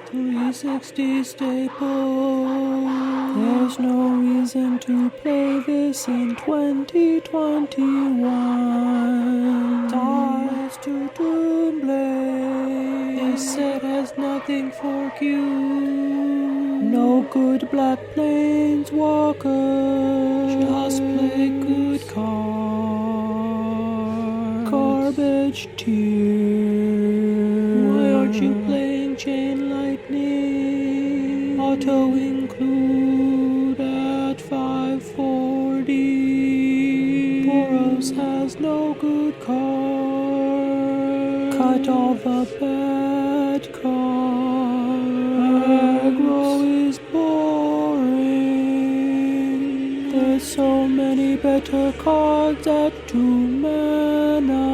360 staple. There's no reason to play this in 2021. Ties to Doomblade. This set has nothing for Cube. No good Black Planeswalker. Just play good cards. Garbage tier. Why aren't you playing Chain Lightning? Auto include at 540. Boros has no good card. Cut all the bad cards. Aggro is boring. There's so many better cards at 2 mana.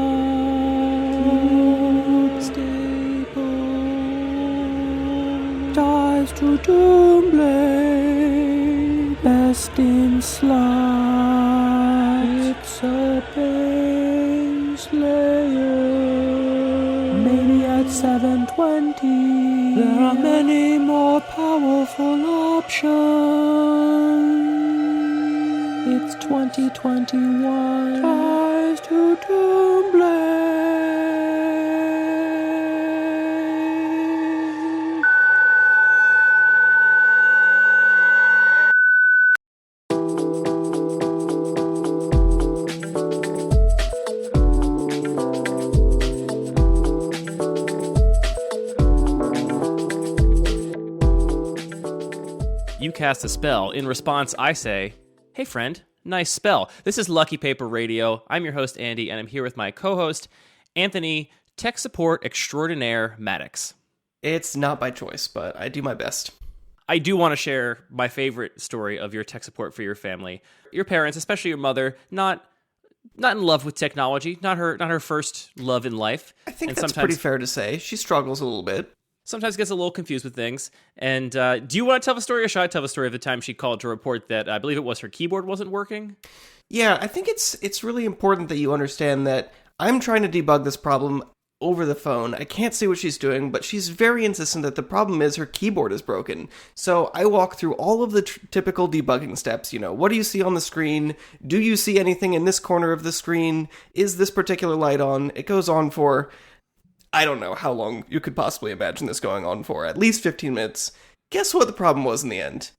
Ties to Doomblade, best in slot. It's a Bane Slayer, maybe at 720. There are many more powerful options. It's 2021. Ties to Doomblade. You cast a spell. In response, I say, "Hey friend, nice spell." This is Lucky Paper Radio. I'm your host, Andy, and I'm here with my co-host, Anthony, tech support extraordinaire Maddox. It's not by choice, but I do my best. I do want to share my favorite story of your tech support for your family. Your parents, especially your mother, not in love with technology, not her first love in life. I think that's pretty fair to say. She struggles a little bit. Sometimes gets a little confused with things. And do you want to tell the story, or should I tell the story of the time she called to report that I believe it was her keyboard wasn't working? Yeah, I think it's really important that you understand that I'm trying to debug this problem over the phone. I can't see what she's doing, but she's very insistent that the problem is her keyboard is broken. So I walk through all of the typical debugging steps. What do you see on the screen? Do you see anything in this corner of the screen? Is this particular light on? It goes on for... I don't know how long you could possibly imagine this going on for. At least 15 minutes. Guess what the problem was in the end?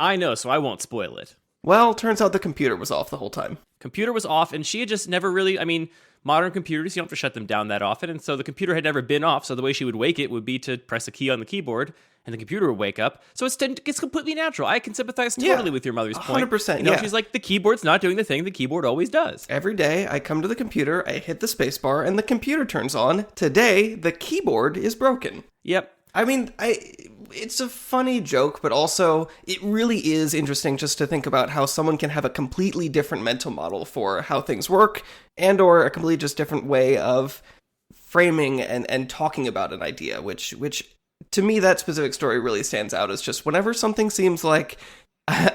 I know, so I won't spoil it. Well, turns out the computer was off the whole time. Computer was off, and she had just never really... modern computers, you don't have to shut them down that often, and so the computer had never been off, so the way she would wake it would be to press a key on the keyboard, and the computer would wake up. So it's completely natural. I can sympathize totally with your mother's point. 100%, She's like, the keyboard's not doing the thing the keyboard always does. Every day, I come to the computer, I hit the spacebar, and the computer turns on. Today, the keyboard is broken. Yep. It's a funny joke, but also it really is interesting just to think about how someone can have a completely different mental model for how things work, and or a completely just different way of framing and talking about an idea, which to me, that specific story really stands out as just whenever something seems like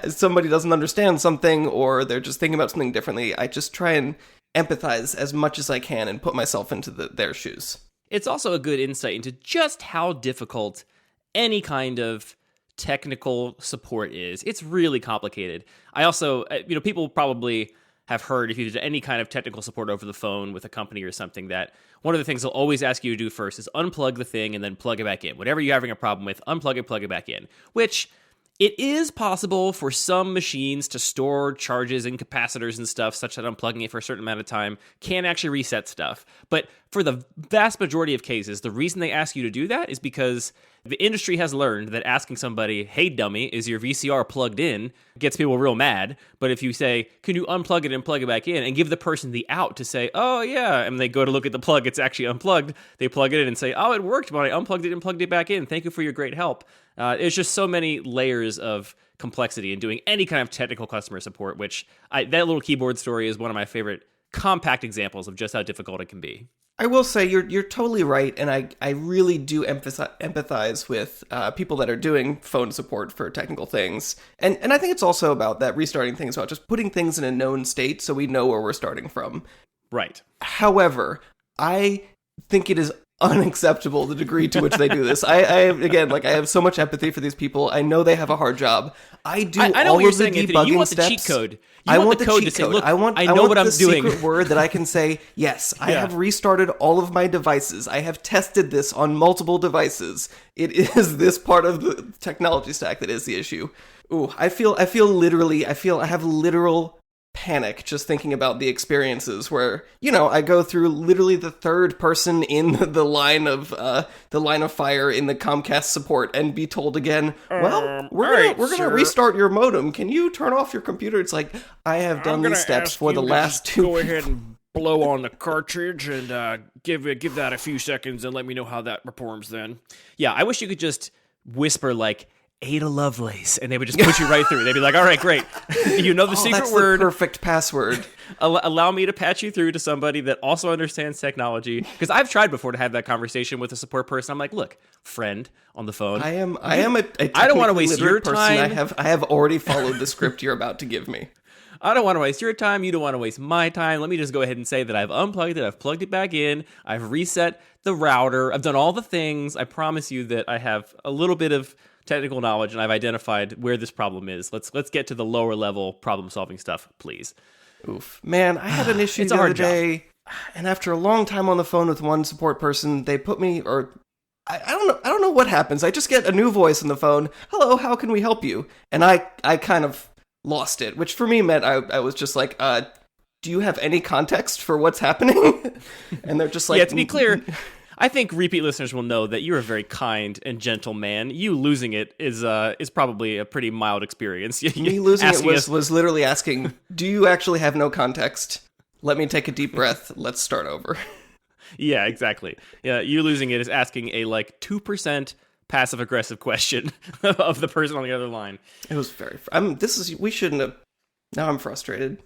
somebody doesn't understand something or they're just thinking about something differently, I just try and empathize as much as I can and put myself into their shoes. It's also a good insight into just how difficult any kind of technical support is. It's really complicated. I also, people probably have heard if you did any kind of technical support over the phone with a company or something, that one of the things they'll always ask you to do first is unplug the thing and then plug it back in. Whatever you're having a problem with, unplug it, plug it back in. Which, it is possible for some machines to store charges and capacitors and stuff such that unplugging it for a certain amount of time can actually reset stuff. But for the vast majority of cases, the reason they ask you to do that is because the industry has learned that asking somebody, "Hey dummy, is your VCR plugged in?" gets people real mad. But if you say, "Can you unplug it and plug it back in?" and give the person the out to say, "Oh yeah," and they go to look at the plug, it's actually unplugged, they plug it in and say, "Oh, it worked when I unplugged it and plugged it back in. Thank you for your great help." It's just so many layers of complexity in doing any kind of technical customer support, which that little keyboard story is one of my favorite compact examples of just how difficult it can be. I will say you're totally right, and I really do empathize with people that are doing phone support for technical things. And I think it's also about that restarting things, about just putting things in a known state so we know where we're starting from. Right. However, I think it is unacceptable the degree to which they do this. I again, like, I have so much empathy for these people. I know they have a hard job. I do I know all what you're of the saying, debugging Anthony. You want steps. the cheat code. You I want the code cheat to say, code. look, I want know what I'm the doing. secret word that I can say, yes, I Yeah. have restarted all of my devices. I have tested this on multiple devices. It is this part of the technology stack that is the issue. Ooh, I have literal panic just thinking about the experiences where, you know, I go through literally the third person in the line of fire in the Comcast support and be told again, well, we're gonna restart your modem. Can you turn off your computer? It's like, I have done these steps for the last two. Go ahead and blow on the cartridge and give that a few seconds and let me know how that performs then. Yeah, I wish you could just whisper like Ada Lovelace, and they would just put you right through. They'd be like, all right, great. You know the secret That's word. the perfect password. Allow me to patch you through to somebody that also understands technology. Because I've tried before to have that conversation with a support person. I'm like, look, friend on the phone. I am a I don't want to waste technically your literate person. time. I have already followed the script you're about to give me. I don't want to waste your time. You don't want to waste my time. Let me just go ahead and say that I've unplugged it. I've plugged it back in. I've reset the router. I've done all the things. I promise you that I have a little bit of technical knowledge and I've identified where this problem is. Let's get to the lower level problem solving stuff, please. Oof. Man, I had an issue It's a the other hard job. day, and after a long time on the phone with one support person, they put me, or I don't know what happens. I just get a new voice on the phone. Hello, how can we help you? And I kind of lost it, which for me meant I was just like, do you have any context for what's happening? And they're just like, Yeah, to be clear, I think repeat listeners will know that you're a very kind and gentle man. You losing it is probably a pretty mild experience. Me losing it Asking us- was literally asking, do you actually have no context? Let me take a deep breath. Let's start over. Yeah, exactly. Yeah, you losing it is asking a like 2% passive aggressive question of the person on the other line. It was very. We shouldn't have. Now I'm frustrated.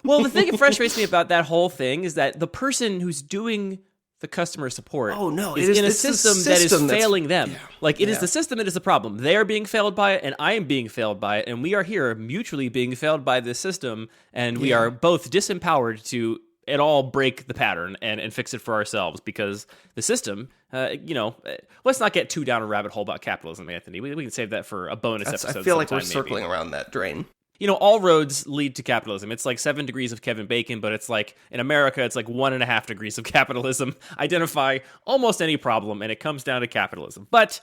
Well, the thing that frustrates me about that whole thing is that the person who's doing the customer support is in a system that is failing them. Yeah. Like, it is the system that is the problem. They are being failed by it, and I am being failed by it, and we are here mutually being failed by this system, and we are both disempowered to at all break the pattern and fix it for ourselves, because the system, let's not get too down a rabbit hole about capitalism, Anthony. We can save that for a bonus episode. I feel like we're sometime, maybe. circling around that drain. You know, all roads lead to capitalism. It's like 7 degrees of Kevin Bacon, but it's like, in America, it's like 1.5 degrees of capitalism. Identify almost any problem, and it comes down to capitalism. But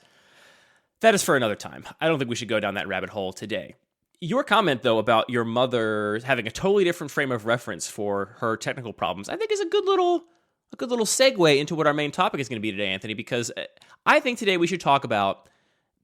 that is for another time. I don't think we should go down that rabbit hole today. Your comment, though, about your mother having a totally different frame of reference for her technical problems, I think is a good little segue into what our main topic is going to be today, Anthony, because I think today we should talk about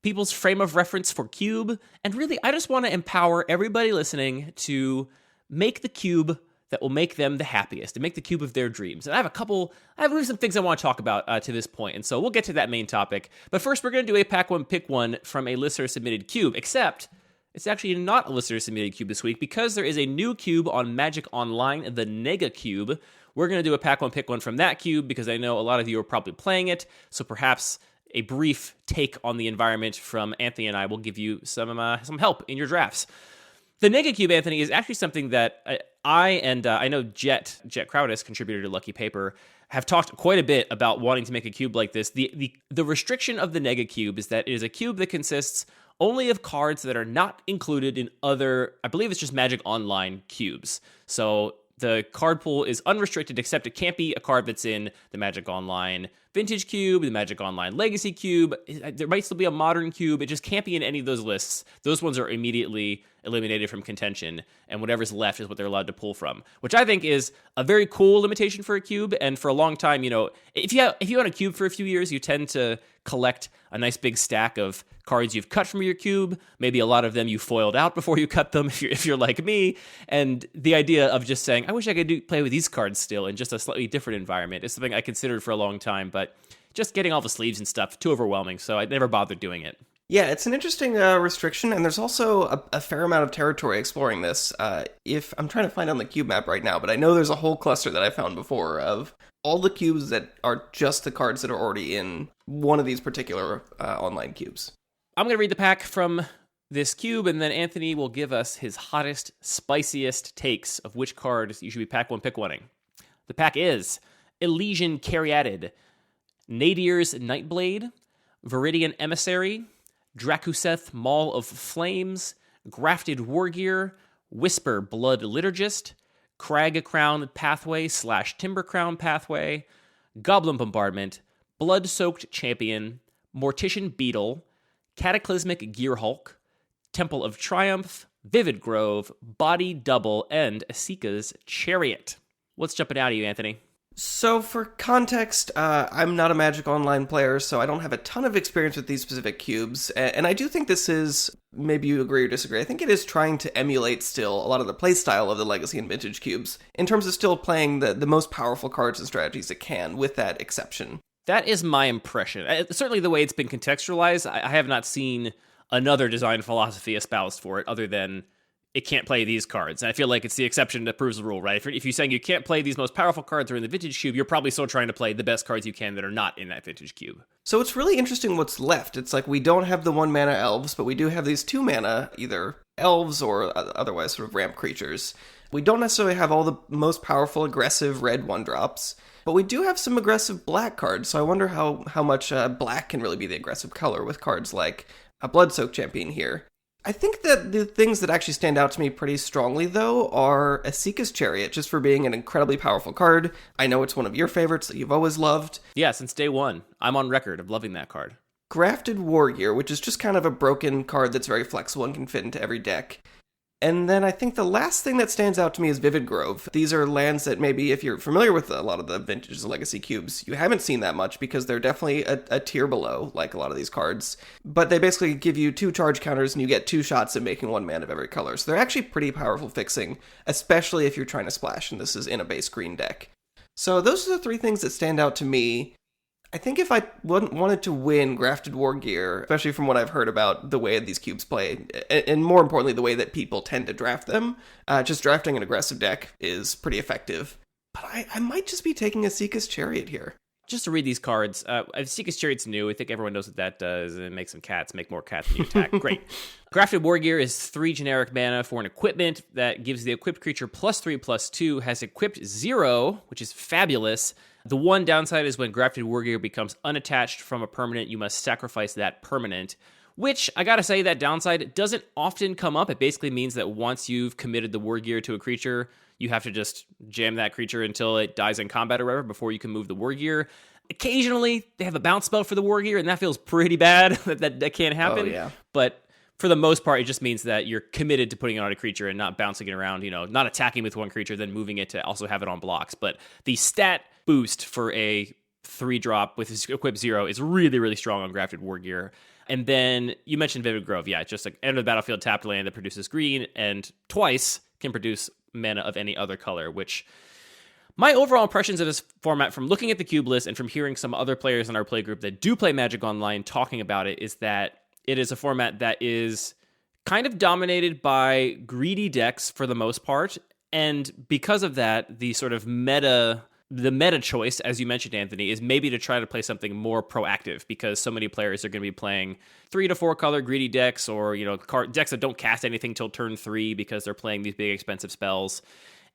people's frame of reference for Cube, and really, I just want to empower everybody listening to make the Cube that will make them the happiest, and make the Cube of their dreams. And I have really some things I want to talk about to this point, and so we'll get to that main topic. But first, we're going to do a Pack One Pick One from a listener-submitted Cube, except it's actually not a listener-submitted Cube this week, because there is a new Cube on Magic Online, the Nega Cube. We're going to do a Pack One Pick One from that Cube, because I know a lot of you are probably playing it, so perhaps a brief take on the environment from Anthony and I will give you some help in your drafts. The Nega Cube, Anthony, is actually something that I know Jet Crowdis, contributor to Lucky Paper, have talked quite a bit about wanting to make a cube like this. The restriction of the Nega Cube is that it is a cube that consists only of cards that are not included in other, I believe it's just Magic Online cubes. So the card pool is unrestricted, except it can't be a card that's in the Magic Online Vintage Cube, the Magic Online Legacy Cube. There might still be a Modern Cube. It just can't be in any of those lists. Those ones are immediately eliminated from contention, and whatever's left is what they're allowed to pull from, which I think is a very cool limitation for a cube. And for a long time, if you own a cube for a few years, you tend to collect a nice big stack of cards you've cut from your cube. Maybe a lot of them you foiled out before you cut them, if you're like me. And the idea of just saying, I wish I could play with these cards still in just a slightly different environment is something I considered for a long time, but just getting all the sleeves and stuff, too overwhelming, so I never bothered doing it. Yeah, it's an interesting restriction, and there's also a fair amount of territory exploring this. If I'm trying to find on the cube map right now, but I know there's a whole cluster that I found before of all the cubes that are just the cards that are already in one of these particular online cubes. I'm going to read the pack from this cube, and then Anthony will give us his hottest, spiciest takes of which cards you should be Pack One Pick One-ing. The pack is Elysian Caryatid. Nadier's Nightblade, Viridian Emissary, Drakuseth Maul of Flames, Grafted Wargear, Whisper Blood Liturgist, Crag Crown Pathway / Timber Crown Pathway, Goblin Bombardment, Blood-Soaked Champion, Mortician Beetle, Cataclysmic Gearhulk, Temple of Triumph, Vivid Grove, Body Double, and Asika's Chariot. What's jumping out at you, Anthony? So for context, I'm not a Magic Online player, so I don't have a ton of experience with these specific cubes, and I do think this is, maybe you agree or disagree, I think it is trying to emulate still a lot of the playstyle of the Legacy and Vintage cubes, in terms of still playing the most powerful cards and strategies it can, with that exception. That is my impression. Certainly the way it's been contextualized, I have not seen another design philosophy espoused for it other than it can't play these cards. And I feel like it's the exception that proves the rule, right? If you're saying you can't play these most powerful cards that are in the Vintage Cube, you're probably still trying to play the best cards you can that are not in that Vintage Cube. So it's really interesting what's left. It's like we don't have the 1-mana elves, but we do have these 2-mana, either elves or otherwise sort of ramp creatures. We don't necessarily have all the most powerful, aggressive red 1-drops, but we do have some aggressive black cards, so I wonder how much black can really be the aggressive color with cards like a Blood-Soaked Champion here. I think that the things that actually stand out to me pretty strongly, though, are Asika's Chariot, just for being an incredibly powerful card. I know it's one of your favorites that you've always loved. Yeah, since day one. I'm on record of loving that card. Grafted Wargear, which is just kind of a broken card that's very flexible and can fit into every deck. And then I think the last thing that stands out to me is Vivid Grove. These are lands that maybe, if you're familiar with a lot of the Vintage Legacy cubes, you haven't seen that much because they're definitely a tier below, like a lot of these cards. But they basically give you 2 charge counters and you get 2 shots at making 1 mana of every color. So they're actually pretty powerful fixing, especially if you're trying to splash and this is in a base green deck. So those are the 3 things that stand out to me. I think if I wanted to win Grafted Wargear, especially from what I've heard about the way these cubes play, and more importantly, the way that people tend to draft them, just drafting an aggressive deck is pretty effective. But I might just be taking Asika's Chariot here. Just to read these cards, Asika's Chariot's new. I think everyone knows what that does. It makes some cats, make more cats when you attack. Great. Grafted Wargear is 3 generic mana for an equipment that gives the equipped creature +3/+2, has equipped 0, which is fabulous. The one downside is when Grafted Wargear becomes unattached from a permanent, you must sacrifice that permanent, which, I gotta say, that downside doesn't often come up. It basically means that once you've committed the Wargear to a creature, you have to just jam that creature until it dies in combat or whatever before you can move the Wargear. Occasionally, they have a bounce spell for the Wargear, and that feels pretty bad that can't happen. Oh, yeah. But for the most part, it just means that you're committed to putting it on a creature and not bouncing it around, not attacking with one creature, then moving it to also have it on blocks. But the stat boost for a 3-drop with equip 0 is really, really strong on Grafted Wargear. And then you mentioned Vivid Grove. Yeah, it's just like enter the battlefield tapped land that produces green and twice can produce mana of any other color, which my overall impressions of this format from looking at the cube list and from hearing some other players in our play group that do play Magic Online talking about it is that it is a format that is kind of dominated by greedy decks for the most part. And because of that, the sort of meta choice, as you mentioned, Anthony, is maybe to try to play something more proactive because so many players are going to be playing 3 to 4 color greedy decks or, decks that don't cast anything till turn 3 because they're playing these big expensive spells.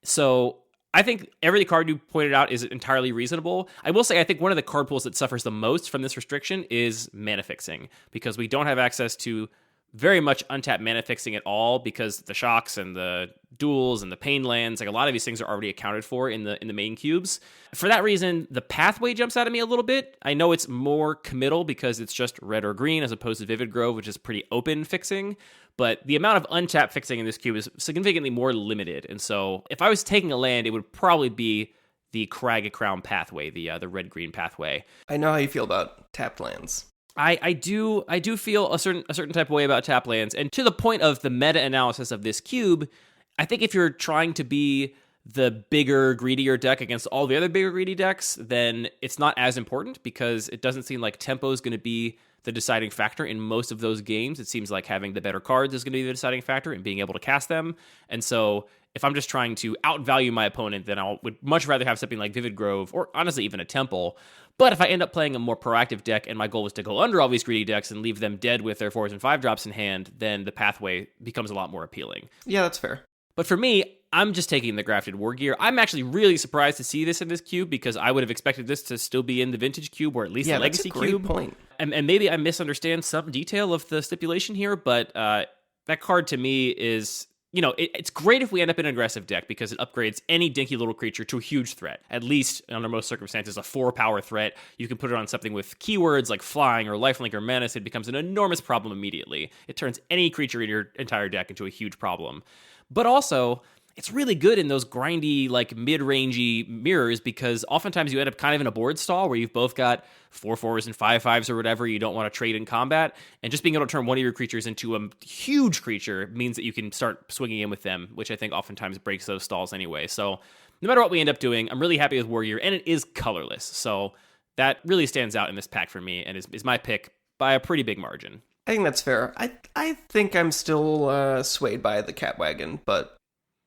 So I think every card you pointed out is entirely reasonable. I will say I think one of the card pools that suffers the most from this restriction is mana fixing because we don't have access to very much untapped mana fixing at all because the shocks and the duels and the pain lands, like a lot of these things are already accounted for in the main cubes. For that reason, the pathway jumps out at me a little bit. I know it's more committal because it's just red or green as opposed to Vivid Grove, which is pretty open fixing. But the amount of untapped fixing in this cube is significantly more limited. And so if I was taking a land, it would probably be the Crag Crown pathway, the red-green pathway. I know how you feel about tapped lands. I do feel a certain type of way about tap lands, and to the point of the meta-analysis of this cube, I think if you're trying to be the bigger, greedier deck against all the other bigger, greedy decks, then it's not as important because it doesn't seem like tempo is going to be the deciding factor in most of those games. It seems like having the better cards is going to be the deciding factor and being able to cast them. And so if I'm just trying to outvalue my opponent, then I would much rather have something like Vivid Grove or honestly even a Temple. But if I end up playing a more proactive deck and my goal was to go under all these greedy decks and leave them dead with their 4s and 5 drops in hand, then the pathway becomes a lot more appealing. Yeah, that's fair. But for me, I'm just taking the grafted war gear. I'm actually really surprised to see this in this cube because I would have expected this to still be in the vintage cube or at least the legacy that's a great cube. Point. And maybe I misunderstand some detail of the stipulation here, but that card to me is, it's great if we end up in an aggressive deck because it upgrades any dinky little creature to a huge threat. At least, under most circumstances, a 4-power threat. You can put it on something with keywords like flying or lifelink or menace. It becomes an enormous problem immediately. It turns any creature in your entire deck into a huge problem. But also, it's really good in those grindy, like mid-rangey mirrors because oftentimes you end up kind of in a board stall where you've both got 4/4s and 5/5s or whatever you don't want to trade in combat. And just being able to turn one of your creatures into a huge creature means that you can start swinging in with them, which I think oftentimes breaks those stalls anyway. So no matter what we end up doing, I'm really happy with Warrior, and it is colorless. So that really stands out in this pack for me and is my pick by a pretty big margin. I think that's fair. I think I'm still swayed by the Cat Wagon, but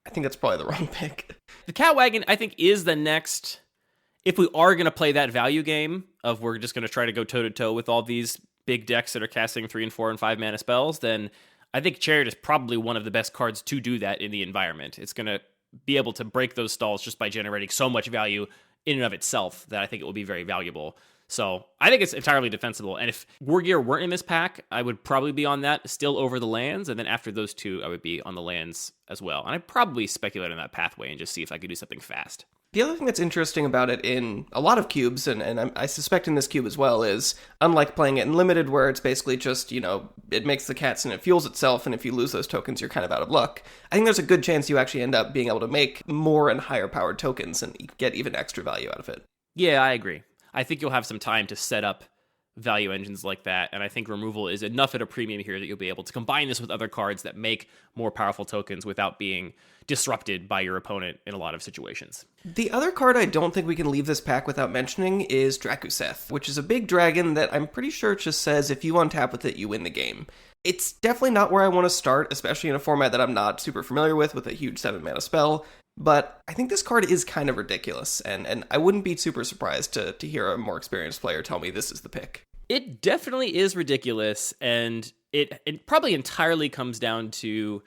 I think that's probably the wrong pick. The Cat Wagon, I think, is the next... If we are going to play that value game of we're just going to try to go toe-to-toe with all these big decks that are casting 3 and 4 and 5 mana spells, then I think Chariot is probably one of the best cards to do that in the environment. It's going to be able to break those stalls just by generating so much value in and of itself that I think it will be very valuable. So I think it's entirely defensible. And if War Gear weren't in this pack, I would probably be on that still over the lands. And then after those two, I would be on the lands as well. And I'd probably speculate on that pathway and just see if I could do something fast. The other thing that's interesting about it in a lot of cubes, and I suspect in this cube as well, is unlike playing it in limited where it's basically just, it makes the cats and it fuels itself, and if you lose those tokens, you're kind of out of luck. I think there's a good chance you actually end up being able to make more and higher powered tokens and get even extra value out of it. Yeah, I agree. I think you'll have some time to set up value engines like that, and I think removal is enough at a premium here that you'll be able to combine this with other cards that make more powerful tokens without being disrupted by your opponent in a lot of situations. The other card I don't think we can leave this pack without mentioning is Drakuseth, which is a big dragon that I'm pretty sure just says if you untap with it, you win the game. It's definitely not where I want to start, especially in a format that I'm not super familiar with a huge 7-mana spell. But I think this card is kind of ridiculous, and I wouldn't be super surprised to hear a more experienced player tell me this is the pick. It definitely is ridiculous, and it probably entirely comes down to,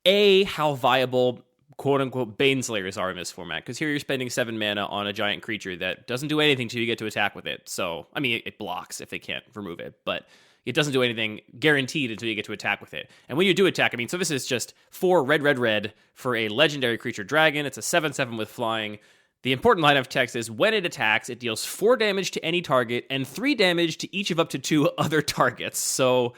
A, how viable quote-unquote Baneslayers are in this format, because here you're spending 7 mana on a giant creature that doesn't do anything till you get to attack with it. So, I mean, it blocks if they can't remove it, but it doesn't do anything guaranteed until you get to attack with it. And when you do attack, so this is just 4 red for a legendary creature dragon. It's a 7/7 with flying. The important line of text is when it attacks, it deals 4 damage to any target and 3 damage to each of up to 2 other targets. So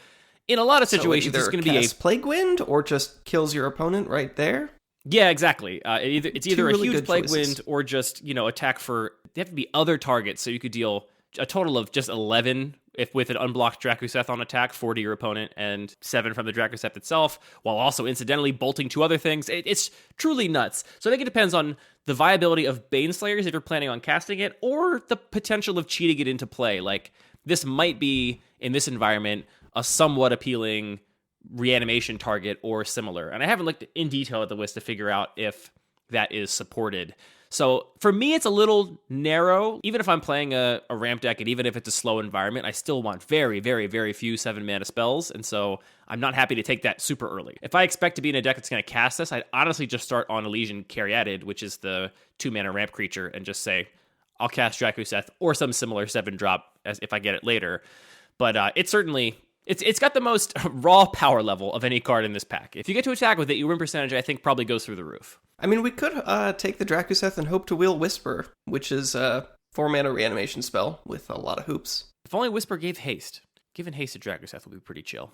in a lot of situations, it's going to be a Plague Wind or just kills your opponent right there. Yeah, exactly. It's either a huge Plague Wind or just, attack for... They have to be other targets, so you could deal a total of just 11 if with an unblocked Drakuseth on attack, 4 to your opponent, and 7 from the Drakuseth itself, while also incidentally bolting 2 other things. It's truly nuts. So I think it depends on the viability of Baneslayers if you're planning on casting it, or the potential of cheating it into play. Like, this might be, in this environment, a somewhat appealing reanimation target or similar. And I haven't looked in detail at the list to figure out if that is supported. So for me, it's a little narrow. Even if I'm playing a ramp deck, and even if it's a slow environment, I still want very, very, very few 7-mana spells. And so I'm not happy to take that super early. If I expect to be in a deck that's going to cast this, I'd honestly just start on Elysian Caryatid, which is the 2-mana ramp creature, and just say, I'll cast Drakuseth or some similar 7-drop as if I get it later. But it's certainly... It's got the most raw power level of any card in this pack. If you get to attack with it, your win percentage, I think, probably goes through the roof. I mean, we could take the Drakuseth and hope to wheel Whisper, which is a 4-mana reanimation spell with a lot of hoops. If only Whisper gave haste. Giving haste to Drakuseth would be pretty chill.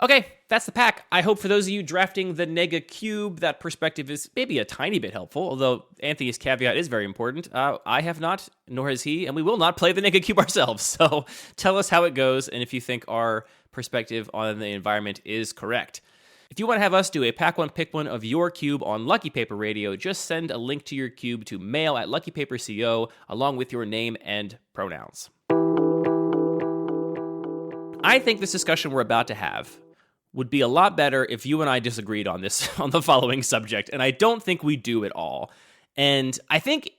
Okay, that's the pack. I hope for those of you drafting the Nega Cube, that perspective is maybe a tiny bit helpful, although Anthony's caveat is very important. I have not, nor has he, and we will not play the Nega Cube ourselves. So tell us how it goes, and if you think our perspective on the environment is correct. If you want to have us do a pack one, pick one of your cube on Lucky Paper Radio, just send a link to your cube to mail@luckypaper.co along with your name and pronouns. I think this discussion we're about to have would be a lot better if you and I disagreed on this, on the following subject, and I don't think we do at all. And I think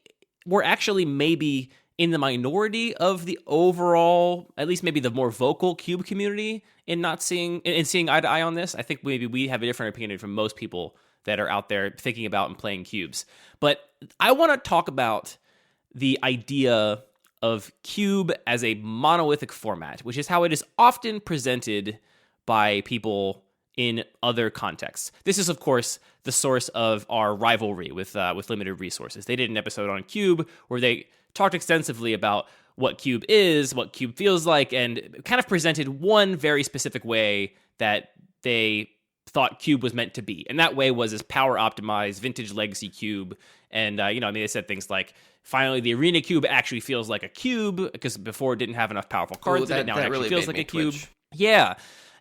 we're actually maybe in the minority of the overall, at least maybe the more vocal cube community in seeing eye to eye on this. I think maybe we have a different opinion from most people that are out there thinking about and playing cubes. But I want to talk about the idea of Cube as a monolithic format, which is how it is often presented by people in other contexts. This is, of course, the source of our rivalry with limited resources. They did an episode on Cube where they talked extensively about what Cube is, what Cube feels like, and kind of presented one very specific way that they thought Cube was meant to be. And that way was this power optimized vintage legacy Cube. And, they said things like, finally, the Arena Cube actually feels like a cube, because before it didn't have enough powerful cards in it. Now it actually feels like a cube. Yeah.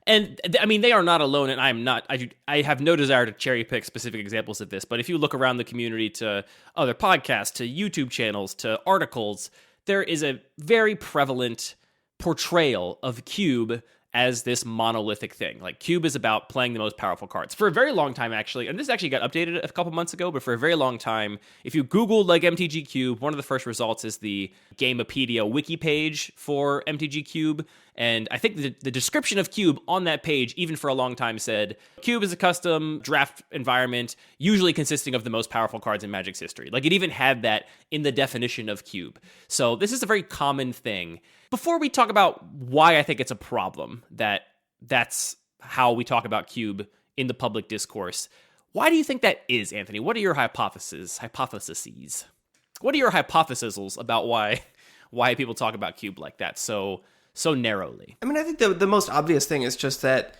And they are not alone, and I have no desire to cherry pick specific examples of this, but if you look around the community to other podcasts, to YouTube channels, to articles, there is a very prevalent portrayal of Cube as this monolithic thing. Like, Cube is about playing the most powerful cards. For a very long time, actually, and this actually got updated a couple months ago, but for a very long time, if you Googled, MTG Cube, one of the first results is the Gamepedia wiki page for MTG Cube, and I think the description of Cube on that page, even for a long time, said, Cube is a custom draft environment, usually consisting of the most powerful cards in Magic's history. It even had that in the definition of Cube. So this is a very common thing. Before we talk about why I think it's a problem that that's how we talk about Cube in the public discourse, why do you think that is, Anthony? What are your hypotheses? What are your hypotheses about why people talk about Cube like that so narrowly? I mean, I think the most obvious thing is just that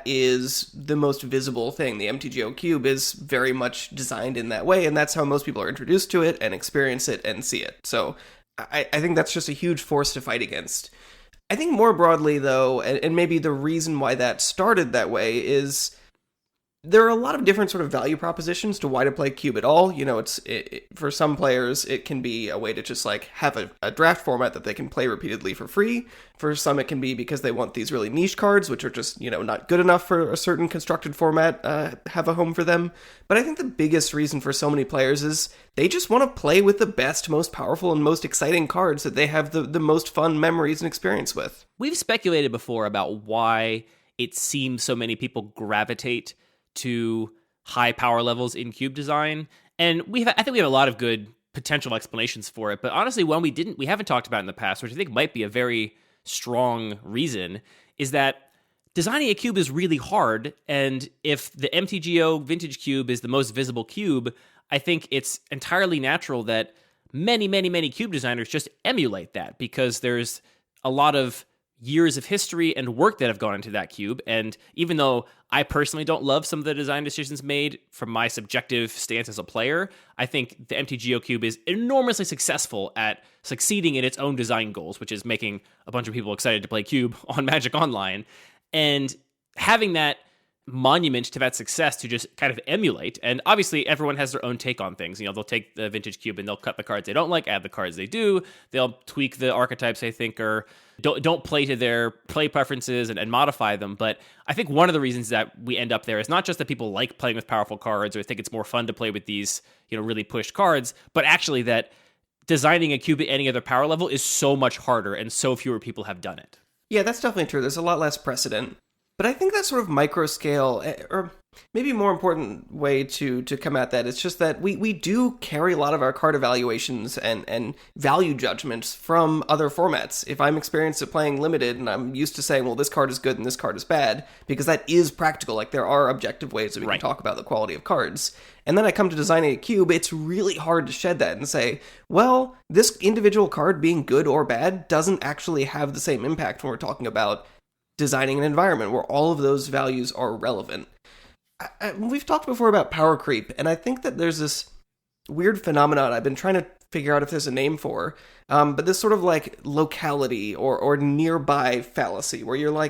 is the most visible thing. The MTGO Cube is very much designed in that way, and that's how most people are introduced to it and experience it and see it. So I think that's just a huge force to fight against. I think more broadly, though, and maybe the reason why that started that way is there are a lot of different sort of value propositions to why to play Cube at all. For some players, it can be a way to just have a draft format that they can play repeatedly for free. For some, it can be because they want these really niche cards, which are just, not good enough for a certain constructed format, have a home for them. But I think the biggest reason for so many players is they just want to play with the best, most powerful, and most exciting cards that they have the most fun memories and experience with. We've speculated before about why it seems so many people gravitate to high power levels in Cube design, and I think we have a lot of good potential explanations for it. But honestly, one we haven't talked about in the past, which I think might be a very strong reason, is that designing a cube is really hard. And if the MTGO Vintage Cube is the most visible cube, I think it's entirely natural that many, many, many cube designers just emulate that, because there's a lot of years of history and work that have gone into that cube. And even though I personally don't love some of the design decisions made from my subjective stance as a player, I think the MTGO Cube is enormously successful at succeeding in its own design goals, which is making a bunch of people excited to play Cube on Magic Online. And having that monument to that success to just kind of emulate, and obviously everyone has their own take on things. They'll take the Vintage Cube and they'll cut the cards they don't like, add the cards they do. They'll tweak the archetypes they think are don't play to their play preferences and modify them. But I think one of the reasons that we end up there is not just that people like playing with powerful cards or think it's more fun to play with these really pushed cards, but actually that designing a cube at any other power level is so much harder and so fewer people have done it. Yeah, that's definitely true. There's a lot less precedent. But I think that sort of micro scale, or maybe more important way to come at that, is just that we do carry a lot of our card evaluations and value judgments from other formats. If I'm experienced at playing Limited and I'm used to saying, well, this card is good and this card is bad, because that is practical. There are objective ways that we can talk about the quality of cards. And then I come to designing a cube, it's really hard to shed that and say, well, this individual card being good or bad doesn't actually have the same impact when we're talking about designing an environment where all of those values are relevant. We've talked before about power creep, and I think that there's this weird phenomenon I've been trying to figure out if there's a name for, but this sort of locality or nearby fallacy, where you're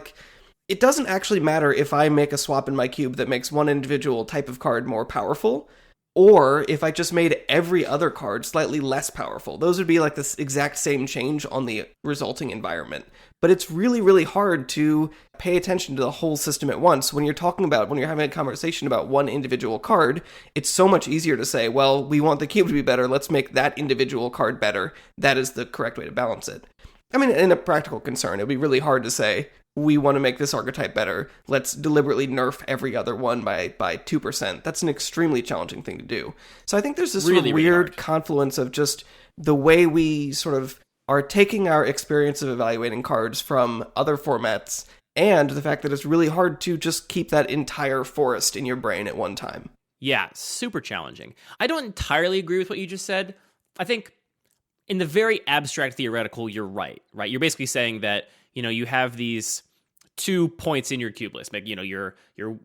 it doesn't actually matter if I make a swap in my cube that makes one individual type of card more powerful, or if I just made every other card slightly less powerful. Those would be this exact same change on the resulting environment. But it's really, really hard to pay attention to the whole system at once. When you're having a conversation about one individual card, it's so much easier to say, well, we want the cube to be better, let's make that individual card better. That is the correct way to balance it. I mean, in a practical concern, it'd be really hard to say, we want to make this archetype better. Let's deliberately nerf every other one by 2%. That's an extremely challenging thing to do. So I think there's this sort of weird confluence of just the way we sort of are taking our experience of evaluating cards from other formats and the fact that it's really hard to just keep that entire forest in your brain at one time. Yeah, super challenging. I don't entirely agree with what you just said. I think in the very abstract theoretical, you're right? You're basically saying that, you have these 2 points in your cube list, like, your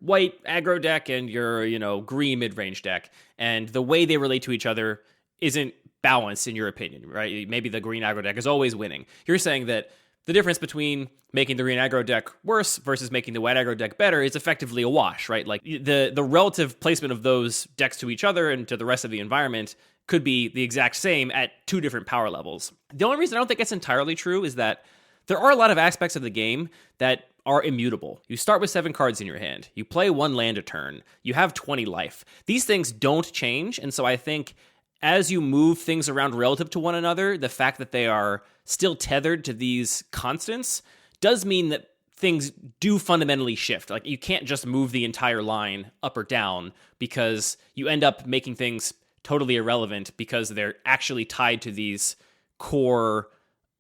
white aggro deck and your, green mid-range deck, and the way they relate to each other isn't balanced in your opinion, right? Maybe the green aggro deck is always winning. You're saying that the difference between making the green aggro deck worse versus making the white aggro deck better is effectively a wash, right? Like the relative placement of those decks to each other and to the rest of the environment could be the exact same at 2 different power levels. The only reason I don't think that's entirely true is that there are a lot of aspects of the game that are immutable. You start with 7 cards in your hand. You play 1 land a turn. You have 20 life. These things don't change, and so I think as you move things around relative to one another, the fact that they are still tethered to these constants does mean that things do fundamentally shift. Like, you can't just move the entire line up or down because you end up making things totally irrelevant because they're actually tied to these core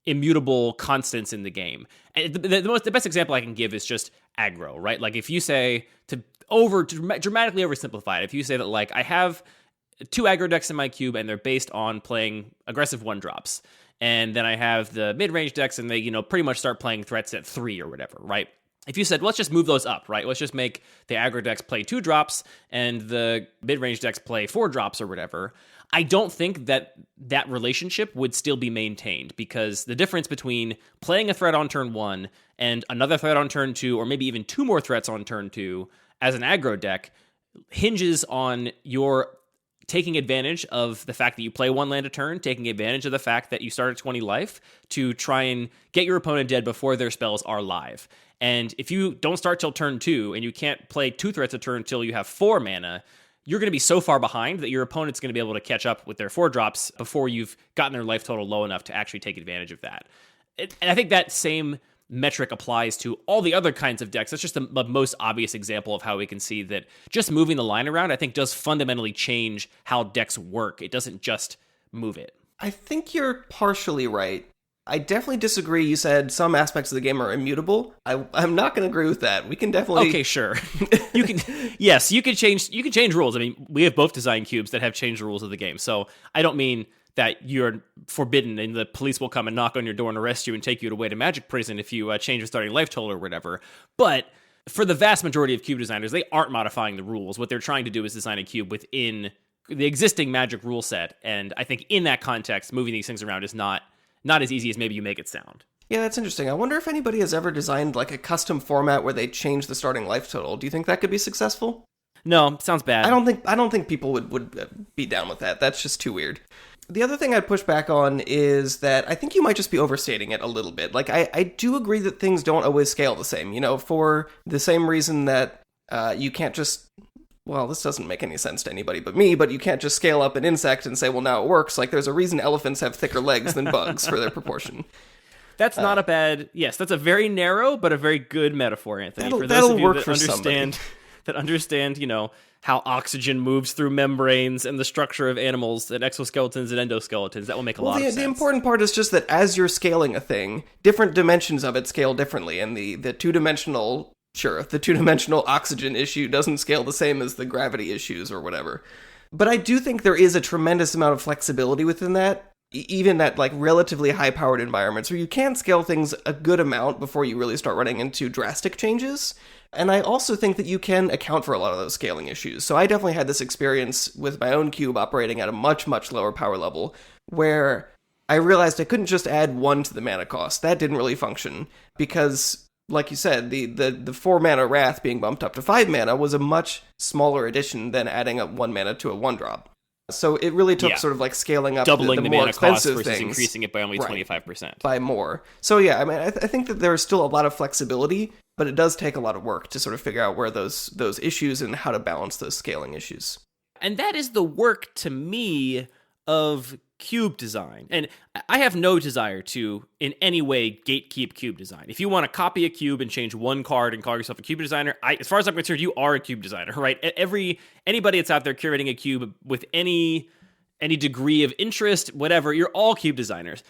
immutable constants in the game. And the best example I can give is just aggro, right? Like, if you say, to dramatically oversimplify it, if you say that, like, I have 2 aggro decks in my cube and they're based on playing aggressive 1-drops, and then I have the mid-range decks and they, pretty much start playing threats at 3 or whatever, right? If you said, let's just move those up, right? Let's just make the aggro decks play 2-drops and the mid-range decks play 4-drops or whatever, I don't think that relationship would still be maintained, because the difference between playing a threat on turn 1 and another threat on turn 2, or maybe even 2 more threats on turn 2 as an aggro deck, hinges on your taking advantage of the fact that you play 1 land a turn, taking advantage of the fact that you start at 20 life to try and get your opponent dead before their spells are live. And if you don't start till turn 2 and you can't play 2 threats a turn until you have 4 mana, you're going to be so far behind that your opponent's going to be able to catch up with their 4-drops before you've gotten their life total low enough to actually take advantage of that. And I think that same metric applies to all the other kinds of decks. That's just the most obvious example of how we can see that just moving the line around, I think, does fundamentally change how decks work. It doesn't just move it. I think you're partially right. I definitely disagree. You said some aspects of the game are immutable. I'm not going to agree with that. We can definitely... Okay, sure. You can change rules. I mean, we have both designed cubes that have changed the rules of the game. So I don't mean that you're forbidden and the police will come and knock on your door and arrest you and take you away to Magic Prison if you change your starting life total or whatever. But for the vast majority of cube designers, they aren't modifying the rules. What they're trying to do is design a cube within the existing Magic rule set. And I think in that context, moving these things around is not as easy as maybe you make it sound. Yeah, that's interesting. I wonder if anybody has ever designed like a custom format where they change the starting life total. Do you think that could be successful? No, sounds bad. I don't think people would be down with that. That's just too weird. The other thing I'd push back on is that I think you might just be overstating it a little bit. Like, I do agree that things don't always scale the same, for the same reason that you can't just... Well, this doesn't make any sense to anybody but me, but you can't just scale up an insect and say, well, now it works. Like, there's a reason elephants have thicker legs than bugs for their proportion. That's not a bad... Yes, that's a very narrow, but a very good metaphor, Anthony. For those that'll of you work that for understand, how oxygen moves through membranes and the structure of animals and exoskeletons and endoskeletons, that will make a lot of sense. The important part is just that as you're scaling a thing, different dimensions of it scale differently, and the two-dimensional... Sure, the two-dimensional oxygen issue doesn't scale the same as the gravity issues or whatever. But I do think there is a tremendous amount of flexibility within that, even at like relatively high-powered environments where you can scale things a good amount before you really start running into drastic changes. And I also think that you can account for a lot of those scaling issues. So I definitely had this experience with my own cube operating at a much, much lower power level where I realized I couldn't just add 1 to the mana cost. That didn't really function because... Like you said, the 4 mana Wrath being bumped up to 5 mana was a much smaller addition than adding a 1 mana to a 1-drop. So it really took sort of like scaling up doubling the more mana expensive cost versus things. Increasing it by only 25%. By more. So yeah, I mean, I think that there's still a lot of flexibility, but it does take a lot of work to sort of figure out where those issues and how to balance those scaling issues. And that is the work, to me, of cube design. And I have no desire to, in any way, gatekeep cube design. If you want to copy a cube and change one card and call yourself a cube designer, as far as I'm concerned, you are a cube designer, right? Anybody that's out there curating a cube with any degree of interest, whatever, you're all cube designers.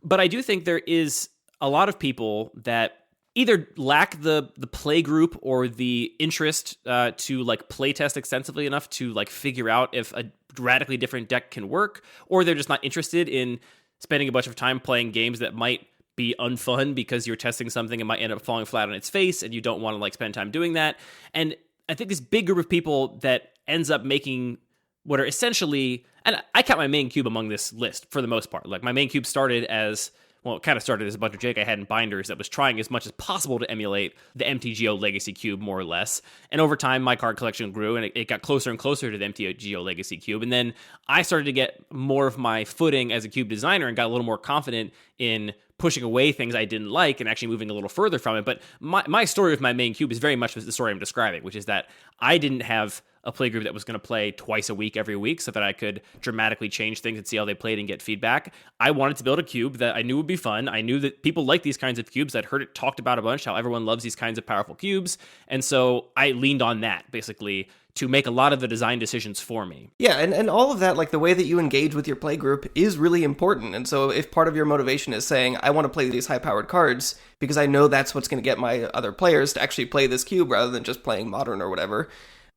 But I do think there is a lot of people that either lack the play group or the interest to like play test extensively enough to like figure out if a radically different deck can work, or they're just not interested in spending a bunch of time playing games that might be unfun because you're testing something and might end up falling flat on its face and you don't want to like spend time doing that. And I think this big group of people that ends up making what are essentially, and I count my main cube among this list for the most part. Like my main cube started as, well, it kind of started as a bunch of junk I had in binders that was trying as much as possible to emulate the MTGO Legacy Cube, more or less. And over time, my card collection grew, and it got closer and closer to the MTGO Legacy Cube. And then I started to get more of my footing as a cube designer and got a little more confident in pushing away things I didn't like and actually moving a little further from it. But my story with my main cube is very much the story I'm describing, which is that I didn't have a play group that was going to play twice a week every week so that I could dramatically change things and see how they played and get feedback. I wanted to build a cube that I knew would be fun. I knew that people like these kinds of cubes. I'd heard it talked about a bunch, how everyone loves these kinds of powerful cubes. And so I leaned on that, basically, to make a lot of the design decisions for me. Yeah, and all of that, like the way that you engage with your play group is really important. And so if part of your motivation is saying, I want to play these high-powered cards because I know that's what's going to get my other players to actually play this cube rather than just playing Modern or whatever,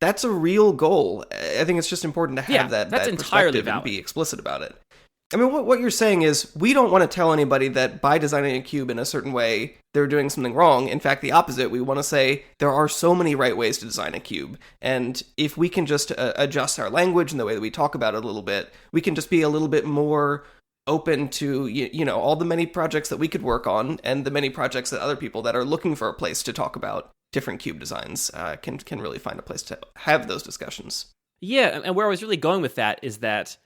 that's a real goal. I think it's just important to have that entirely perspective and be explicit about it. I mean, what you're saying is we don't want to tell anybody that by designing a cube in a certain way, they're doing something wrong. In fact, the opposite. We want to say there are so many right ways to design a cube. And if we can just adjust our language and the way that we talk about it a little bit, we can just be a little bit more open to, you know, all the many projects that we could work on and the many projects that other people that are looking for a place to talk about different cube designs can really find a place to have those discussions. Yeah, and where I was really going with that is that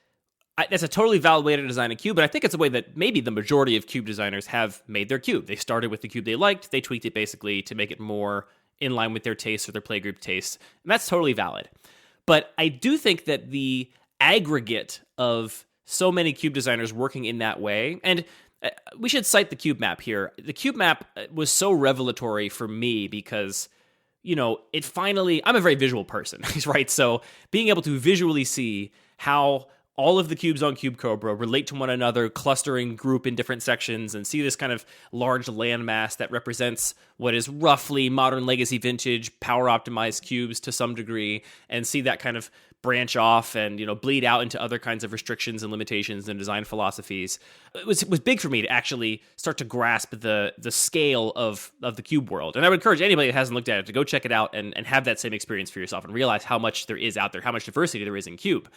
that's a totally valid way to design a cube, but I think it's a way that maybe the majority of cube designers have made their cube. They started with the cube they liked, they tweaked it basically to make it more in line with their tastes or their playgroup tastes, and that's totally valid. But I do think that the aggregate of so many cube designers working in that way, and we should cite the cube map here. The cube map was so revelatory for me because, you know, it finally, I'm a very visual person, right? So being able to visually see how all of the cubes on Cube Cobra relate to one another, clustering group in different sections, and see this kind of large landmass that represents what is roughly Modern Legacy Vintage power-optimized cubes to some degree, and see that kind of branch off and, you know, bleed out into other kinds of restrictions and limitations and design philosophies. It was big for me to actually start to grasp the scale of the cube world. And I would encourage anybody that hasn't looked at it to go check it out and have that same experience for yourself and realize how much there is out there, how much diversity there is in cube.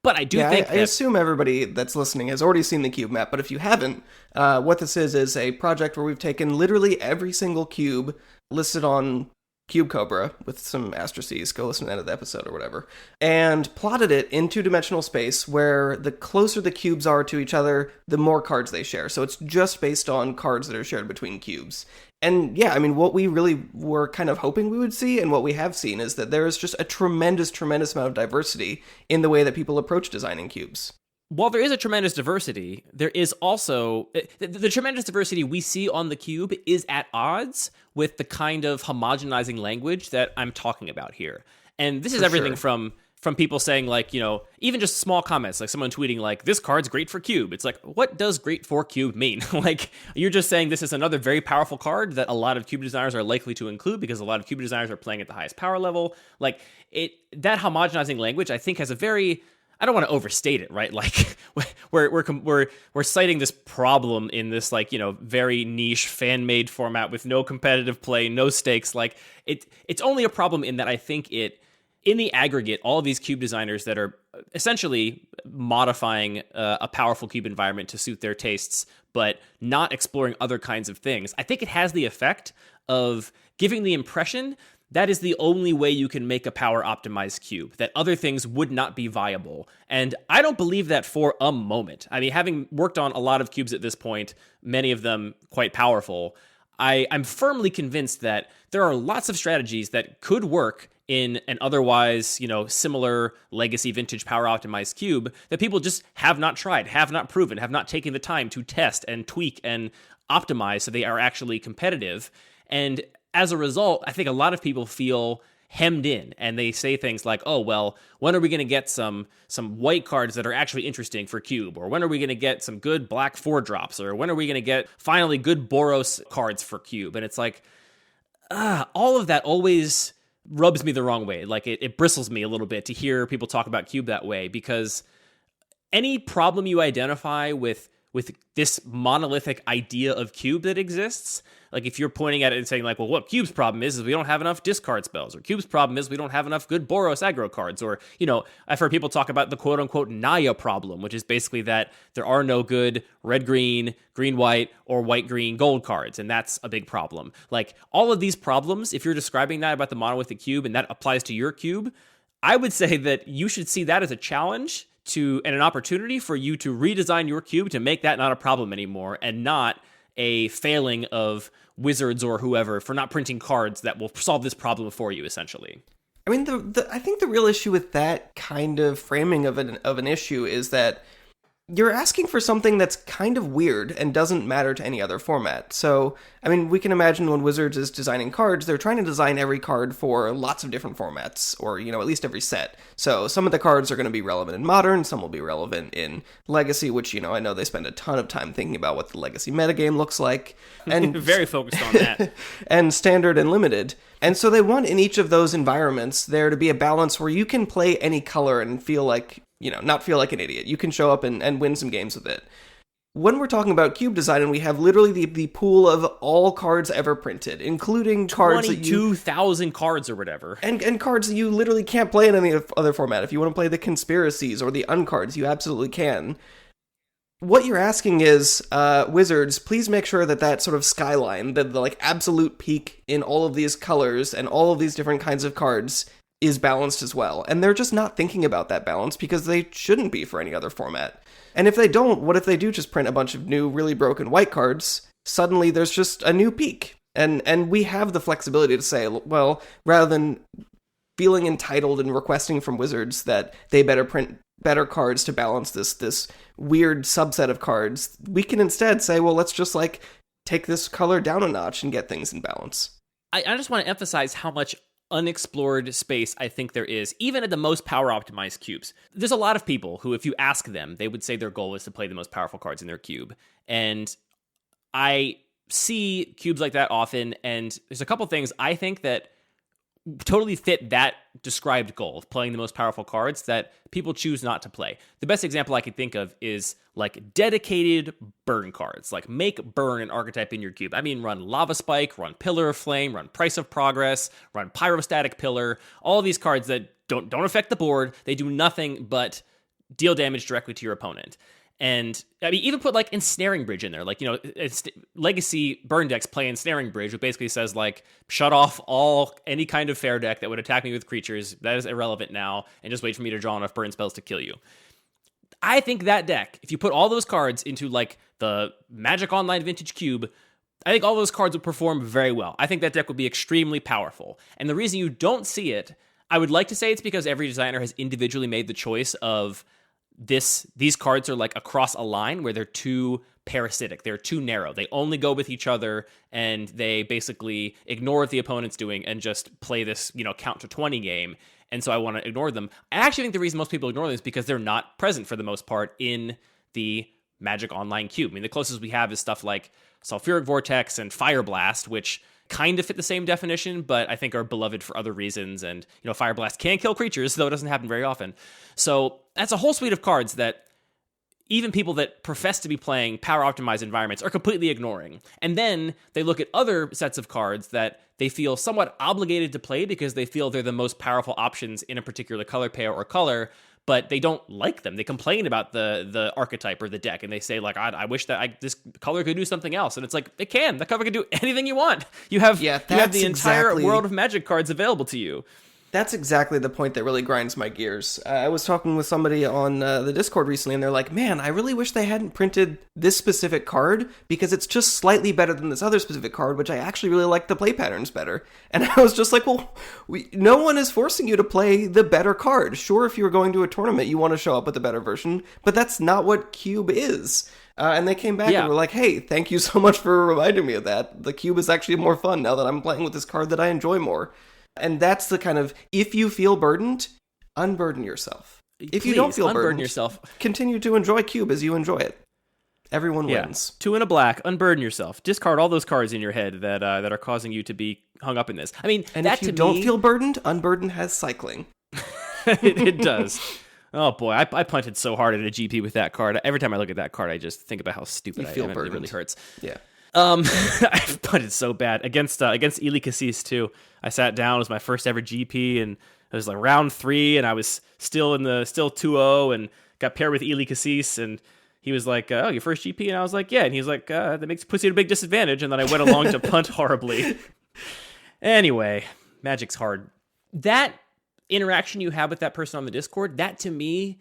But I do think I assume everybody that's listening has already seen the cube map, but if you haven't, what this is a project where we've taken literally every single cube listed on Cube Cobra, with some asterisks, go listen to the end of the episode or whatever, and plotted it in two-dimensional space where the closer the cubes are to each other, the more cards they share. So it's just based on cards that are shared between cubes. And yeah, I mean, what we really were kind of hoping we would see, and what we have seen, is that there is just a tremendous amount of diversity in the way that people approach designing cubes. While there is a tremendous diversity, there is also the tremendous diversity we see on the cube is at odds with the kind of homogenizing language that I'm talking about here. And this is everything from people saying, like, you know, even just small comments, like someone tweeting like, this card's great for cube. It's like, what does great for cube mean? Like, you're just saying this is another very powerful card that a lot of cube designers are likely to include because a lot of cube designers are playing at the highest power level. Like, that homogenizing language, I think, has a very, I don't want to overstate it, right? Like, we're citing this problem in this, like, you know, very niche fan-made format with no competitive play, no stakes. Like, it's only a problem in that I think in the aggregate, all of these cube designers that are essentially modifying a powerful cube environment to suit their tastes, but not exploring other kinds of things, I think it has the effect of giving the impression that is the only way you can make a power-optimized cube, that other things would not be viable. And I don't believe that for a moment. I mean, having worked on a lot of cubes at this point, many of them quite powerful, I'm firmly convinced that there are lots of strategies that could work in an otherwise, similar legacy vintage power optimized cube that people just have not tried, have not proven, have not taken the time to test and tweak and optimize so they are actually competitive. And as a result, I think a lot of people feel hemmed in, and they say things like, oh, well, when are we going to get some white cards that are actually interesting for Cube? Or when are we going to get some good black 4-drops? Or when are we going to get finally good Boros cards for Cube? And it's like, all of that always rubs me the wrong way. Like, it bristles me a little bit to hear people talk about Cube that way, because any problem you identify with this monolithic idea of Cube that exists, like if you're pointing at it and saying like, well, what Cube's problem is we don't have enough discard spells, or Cube's problem is we don't have enough good Boros aggro cards, or, I've heard people talk about the quote unquote Naya problem, which is basically that there are no good red-green, green-white, or white-green gold cards, and that's a big problem. Like, all of these problems, if you're describing that about the monolithic cube and that applies to your cube, I would say that you should see that as a challenge and an opportunity for you to redesign your cube to make that not a problem anymore, and not a failing of Wizards or whoever for not printing cards that will solve this problem for you, essentially. I mean, I think the real issue with that kind of framing of an issue is that you're asking for something that's kind of weird and doesn't matter to any other format. So, I mean, we can imagine when Wizards is designing cards, they're trying to design every card for lots of different formats, or, at least every set. So some of the cards are going to be relevant in Modern, some will be relevant in Legacy, which, I know they spend a ton of time thinking about what the Legacy metagame looks like. And very focused on that. And Standard and Limited. And so they want in each of those environments there to be a balance where you can play any color and feel like, not feel like an idiot. You can show up and win some games with it. When we're talking about cube design, and we have literally the pool of all cards ever printed, including cards 22,000 cards or whatever. And cards that you literally can't play in any other format. If you want to play the conspiracies or the uncards, you absolutely can. What you're asking is, Wizards, please make sure that sort of skyline, the like absolute peak in all of these colors and all of these different kinds of cards is balanced as well. And they're just not thinking about that balance because they shouldn't be for any other format. And if they don't, what if they do just print a bunch of new, really broken white cards? Suddenly there's just a new peak. And we have the flexibility to say, well, rather than feeling entitled and requesting from Wizards that they better print better cards to balance this weird subset of cards, we can instead say, well, let's just like take this color down a notch and get things in balance. I just want to emphasize how much unexplored space I think there is, even at the most power optimized cubes. There's a lot of people who, if you ask them, they would say their goal is to play the most powerful cards in their cube. And I see cubes like that often, and there's a couple things I think that totally fit that described goal of playing the most powerful cards that people choose not to play. The best example I could think of is like dedicated burn cards, like make burn an archetype in your cube. I mean, run Lava Spike, run Pillar of Flame, run Price of Progress, run Pyrostatic Pillar, all these cards that don't affect the board. They do nothing but deal damage directly to your opponent. And I mean, even put like Ensnaring Bridge in there. Like, Legacy burn decks play Ensnaring Bridge, which basically says like, shut off any kind of fair deck that would attack me with creatures. That is irrelevant now, and just wait for me to draw enough burn spells to kill you. I think that deck, if you put all those cards into like the Magic Online Vintage Cube, I think all those cards would perform very well. I think that deck would be extremely powerful. And the reason you don't see it, I would like to say it's because every designer has individually made the choice of these cards are like across a line where they're too parasitic, they're too narrow, they only go with each other, and they basically ignore what the opponent's doing and just play this count to 20 game. And so I want to ignore them. I actually think the reason most people ignore them is because they're not present for the most part in the Magic Online Cube. I mean, the closest we have is stuff like Sulfuric Vortex and Fire Blast, which kind of fit the same definition, but I think are beloved for other reasons. And, Fire Blast can kill creatures, though it doesn't happen very often. So that's a whole suite of cards that even people that profess to be playing power-optimized environments are completely ignoring. And then they look at other sets of cards that they feel somewhat obligated to play because they feel they're the most powerful options in a particular color pair or color, but they don't like them. They complain about the archetype or the deck, and they say, like, I wish that this color could do something else. And it's like, it can. The color can do anything you want. You have the entire world of Magic cards available to you. That's exactly the point that really grinds my gears. I was talking with somebody on the Discord recently, and they're like, man, I really wish they hadn't printed this specific card, because it's just slightly better than this other specific card, which I actually really like the play patterns better. And I was just like, well, no one is forcing you to play the better card. Sure, if you're going to a tournament, you want to show up with the better version, but that's not what Cube is. And they came back and were like, hey, thank you so much for reminding me of that. The Cube is actually more fun now that I'm playing with this card that I enjoy more. And that's the kind of, if you feel burdened, unburden yourself. If you don't feel burdened, yourself. Continue to enjoy Cube as you enjoy it. Everyone wins. 2 and a black, unburden yourself. Discard all those cards in your head that are causing you to be hung up in this. I mean, and that if you don't feel burdened, Unburden has cycling. it does. Oh boy, I punted so hard at a GP with that card. Every time I look at that card, I just think about how stupid I am. It really hurts. Yeah. I've punted so bad against Eli Cassis too. I sat down. It was my first ever GP, and it was like round 3, and I was still 2-0, and got paired with Eli Cassis, and he was like, "Oh, your first GP?" And I was like, "Yeah." And he was like, "That puts you at a big disadvantage." And then I went along to punt horribly. Anyway, Magic's hard. That interaction you have with that person on the Discord, that to me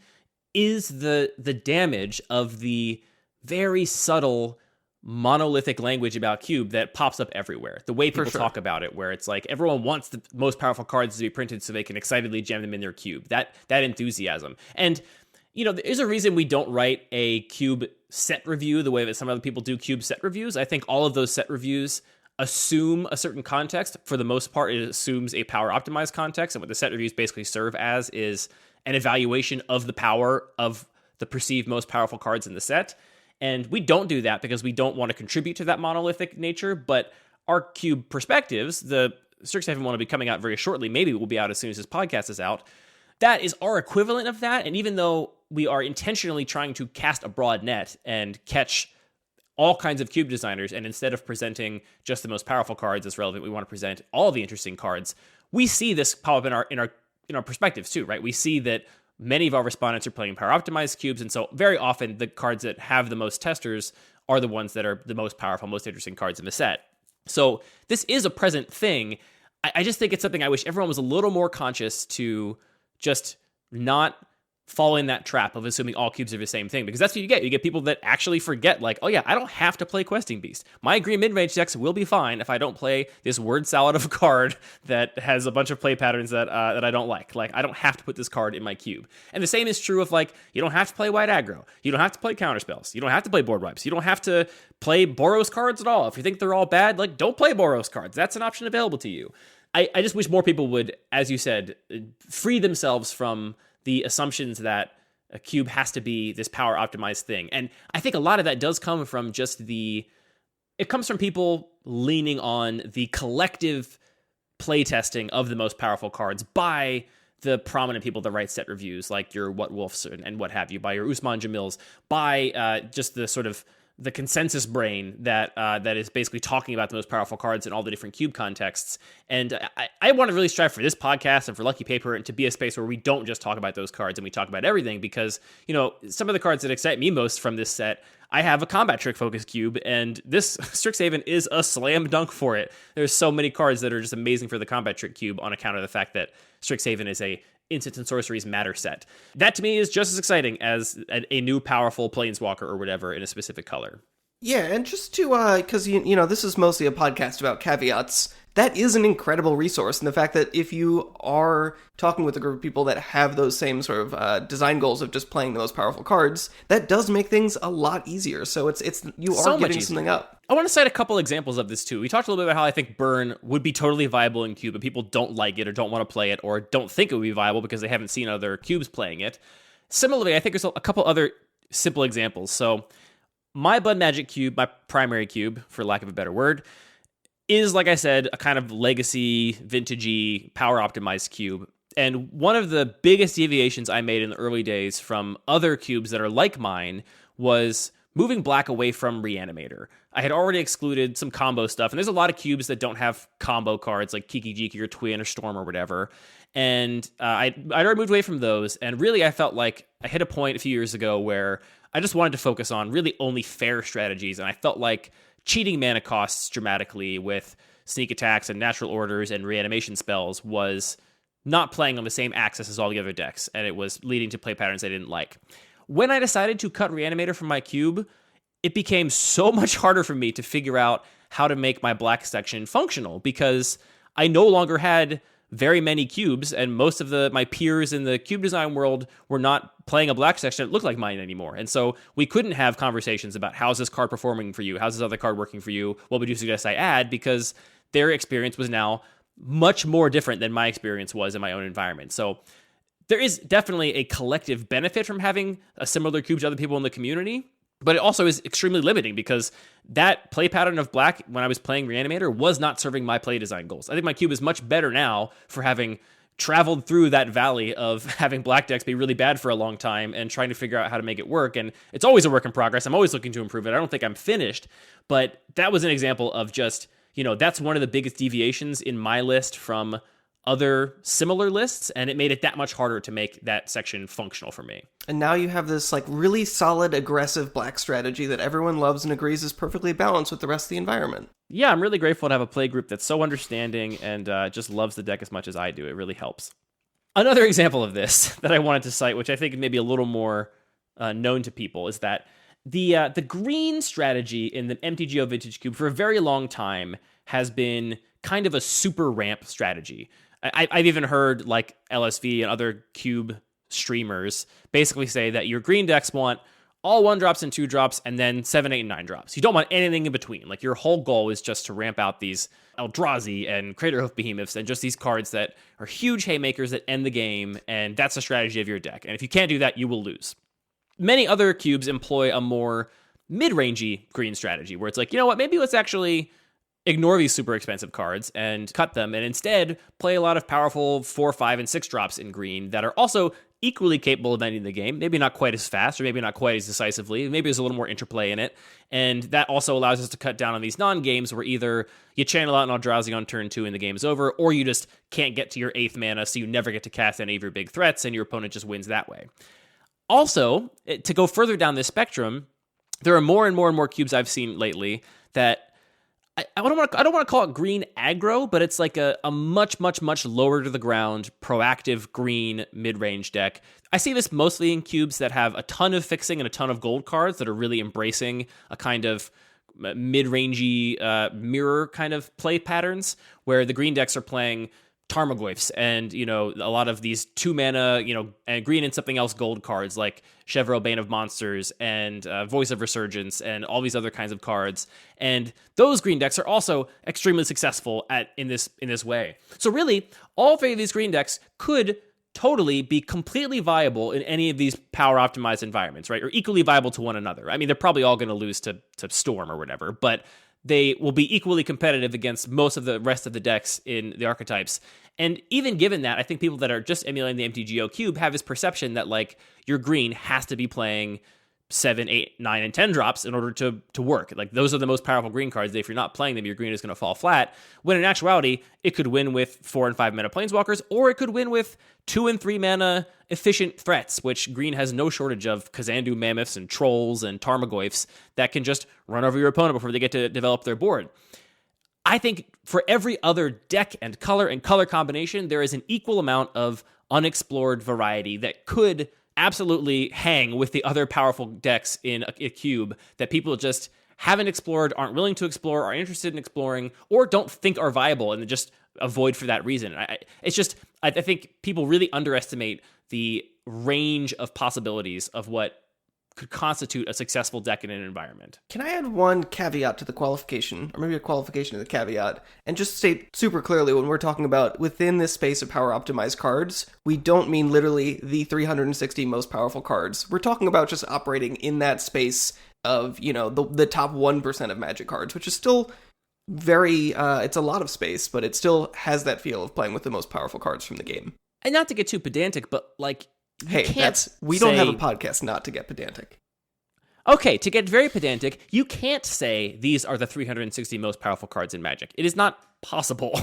is the damage of the very subtle monolithic language about Cube that pops up everywhere. The way people talk about it, where it's like everyone wants the most powerful cards to be printed so they can excitedly jam them in their Cube. That enthusiasm. And, there's a reason we don't write a Cube set review the way that some other people do Cube set reviews. I think all of those set reviews assume a certain context. For the most part, it assumes a power optimized context. And what the set reviews basically serve as is an evaluation of the power of the perceived most powerful cards in the set. And we don't do that because we don't want to contribute to that monolithic nature, but our Cube perspectives, the Strixhaven one will be coming out very shortly, maybe it will be out as soon as this podcast is out, that is our equivalent of that. And even though we are intentionally trying to cast a broad net and catch all kinds of Cube designers, and instead of presenting just the most powerful cards as relevant, we want to present all the interesting cards, we see this pop up in our perspectives too, right? We see that many of our respondents are playing power optimized cubes, and so very often the cards that have the most testers are the ones that are the most powerful, most interesting cards in the set. So this is a present thing. I just think it's something I wish everyone was a little more conscious to just not fall in that trap of assuming all cubes are the same thing, because that's what you get. You get people that actually forget, like, oh yeah, I don't have to play Questing Beast. My green mid-range decks will be fine if I don't play this word salad of a card that has a bunch of play patterns that I don't like. Like, I don't have to put this card in my cube. And the same is true of, like, you don't have to play white aggro. You don't have to play counterspells. You don't have to play board wipes. You don't have to play Boros cards at all. If you think they're all bad, like, don't play Boros cards. That's an option available to you. I just wish more people would, as you said, free themselves from the assumptions that a cube has to be this power optimized thing. And I think a lot of that does come from just it comes from people leaning on the collective playtesting of the most powerful cards by the prominent people that write set reviews, like your What Wolves and what have you, by your Usman Jamils, by just the sort of the consensus brain that is basically talking about the most powerful cards in all the different cube contexts. And I want to really strive for this podcast and for Lucky Paper and to be a space where we don't just talk about those cards and we talk about everything, because, some of the cards that excite me most from this set, I have a combat trick focus cube, and this Strixhaven is a slam dunk for it. There's so many cards that are just amazing for the combat trick cube on account of the fact that Strixhaven is a instant and sorceries matter set. That to me is just as exciting as a new powerful planeswalker or whatever in a specific color. Yeah, and just to, because, this is mostly a podcast about caveats, that is an incredible resource. And the fact that if you are talking with a group of people that have those same sort of design goals of just playing the most powerful cards, that does make things a lot easier. So you are getting something up. I want to cite a couple examples of this too. We talked a little bit about how I think Burn would be totally viable in Cube, but people don't like it or don't want to play it or don't think it would be viable because they haven't seen other cubes playing it. Similarly, I think there's a couple other simple examples. So my Blood Magic cube, my primary cube, for lack of a better word, is, like I said, a kind of legacy, vintagey, power-optimized cube. And one of the biggest deviations I made in the early days from other cubes that are like mine was moving black away from Reanimator. I had already excluded some combo stuff, and there's a lot of cubes that don't have combo cards, like Kiki Jiki or Twin or Storm or whatever. And I'd already moved away from those, and really I felt like I hit a point a few years ago where I just wanted to focus on really only fair strategies, and I felt like cheating mana costs dramatically with sneak attacks and natural orders and reanimation spells was not playing on the same axis as all the other decks, and it was leading to play patterns I didn't like. When I decided to cut Reanimator from my cube, it became so much harder for me to figure out how to make my black section functional, because I no longer had very many cubes, and most of my peers in the cube design world were not playing a black section that looked like mine anymore. And so we couldn't have conversations about how's this card performing for you, how's this other card working for you, what would you suggest I add, because their experience was now much more different than my experience was in my own environment. So there is definitely a collective benefit from having a similar cube to other people in the community, but it also is extremely limiting because that play pattern of black when I was playing Reanimator was not serving my play design goals. I think my cube is much better now for having traveled through that valley of having black decks be really bad for a long time and trying to figure out how to make it work. And it's always a work in progress. I'm always looking to improve it. I don't think I'm finished, but that was an example of just, that's one of the biggest deviations in my list from other similar lists, and it made it that much harder to make that section functional for me. And now you have this really solid, aggressive black strategy that everyone loves and agrees is perfectly balanced with the rest of the environment. Yeah, I'm really grateful to have a play group that's so understanding and just loves the deck as much as I do. It really helps. Another example of this that I wanted to cite, which I think may be a little more known to people, is that the green strategy in the MTGO Vintage Cube for a very long time has been kind of a super ramp strategy. I've even heard LSV and other cube streamers basically say that your green decks want all 1-drops and 2-drops and then 7, 8, and 9-drops. You don't want anything in between. Your whole goal is just to ramp out these Eldrazi and Craterhoof Behemoths and just these cards that are huge haymakers that end the game, and that's the strategy of your deck. And if you can't do that, you will lose. Many other cubes employ a more mid-rangey green strategy where it's maybe let's actually ignore these super expensive cards and cut them, and instead play a lot of powerful 4, 5, and 6 drops in green that are also equally capable of ending the game. Maybe not quite as fast, or maybe not quite as decisively. Maybe there's a little more interplay in it, and that also allows us to cut down on these non-games where either you channel out an Eldrazi on turn 2 and the game's over, or you just can't get to your 8th mana, so you never get to cast any of your big threats, and your opponent just wins that way. Also, to go further down this spectrum, there are more and more and more cubes I've seen lately that I don't want to call it green aggro, but it's a much, much, much lower to the ground, proactive green mid-range deck. I see this mostly in cubes that have a ton of fixing and a ton of gold cards that are really embracing a kind of mid-rangey mirror kind of play patterns, where the green decks are playing Tarmogoyfs and, a lot of these 2-mana, and green and something else gold cards like Chevreau Bane of Monsters and Voice of Resurgence and all these other kinds of cards. And those green decks are also extremely successful in this way. So really, all 3 of these green decks could totally be completely viable in any of these power optimized environments, right? Or equally viable to one another. I mean, they're probably all going to lose to Storm or whatever, but they will be equally competitive against most of the rest of the decks in the archetypes. And even given that, I think people that are just emulating the MTGO cube have this perception that your green has to be playing 7, 8, 9, and 10 drops in order to work. Those are the most powerful green cards. If you're not playing them, your green is going to fall flat. When in actuality, it could win with 4 and 5 mana planeswalkers, or it could win with 2 and 3 mana efficient threats, which green has no shortage of: Kazandu Mammoths and Trolls and Tarmogoyfs that can just run over your opponent before they get to develop their board. I think for every other deck and color combination, there is an equal amount of unexplored variety that could absolutely hang with the other powerful decks in a cube that people just haven't explored, aren't willing to explore, are interested in exploring, or don't think are viable and just avoid for that reason. I think people really underestimate the range of possibilities of what could constitute a successful deck in an environment. Can I add one caveat to the qualification, or maybe a qualification to the caveat, and just state super clearly when we're talking about within this space of power optimized cards, we don't mean literally the 360 most powerful cards. We're talking about just operating in that space of, the top 1% of Magic cards, which is still very, it's a lot of space, but it still has that feel of playing with the most powerful cards from the game. And not to get too pedantic, but we don't have a podcast not to get pedantic. Okay, to get very pedantic, you can't say these are the 360 most powerful cards in Magic. It is not possible,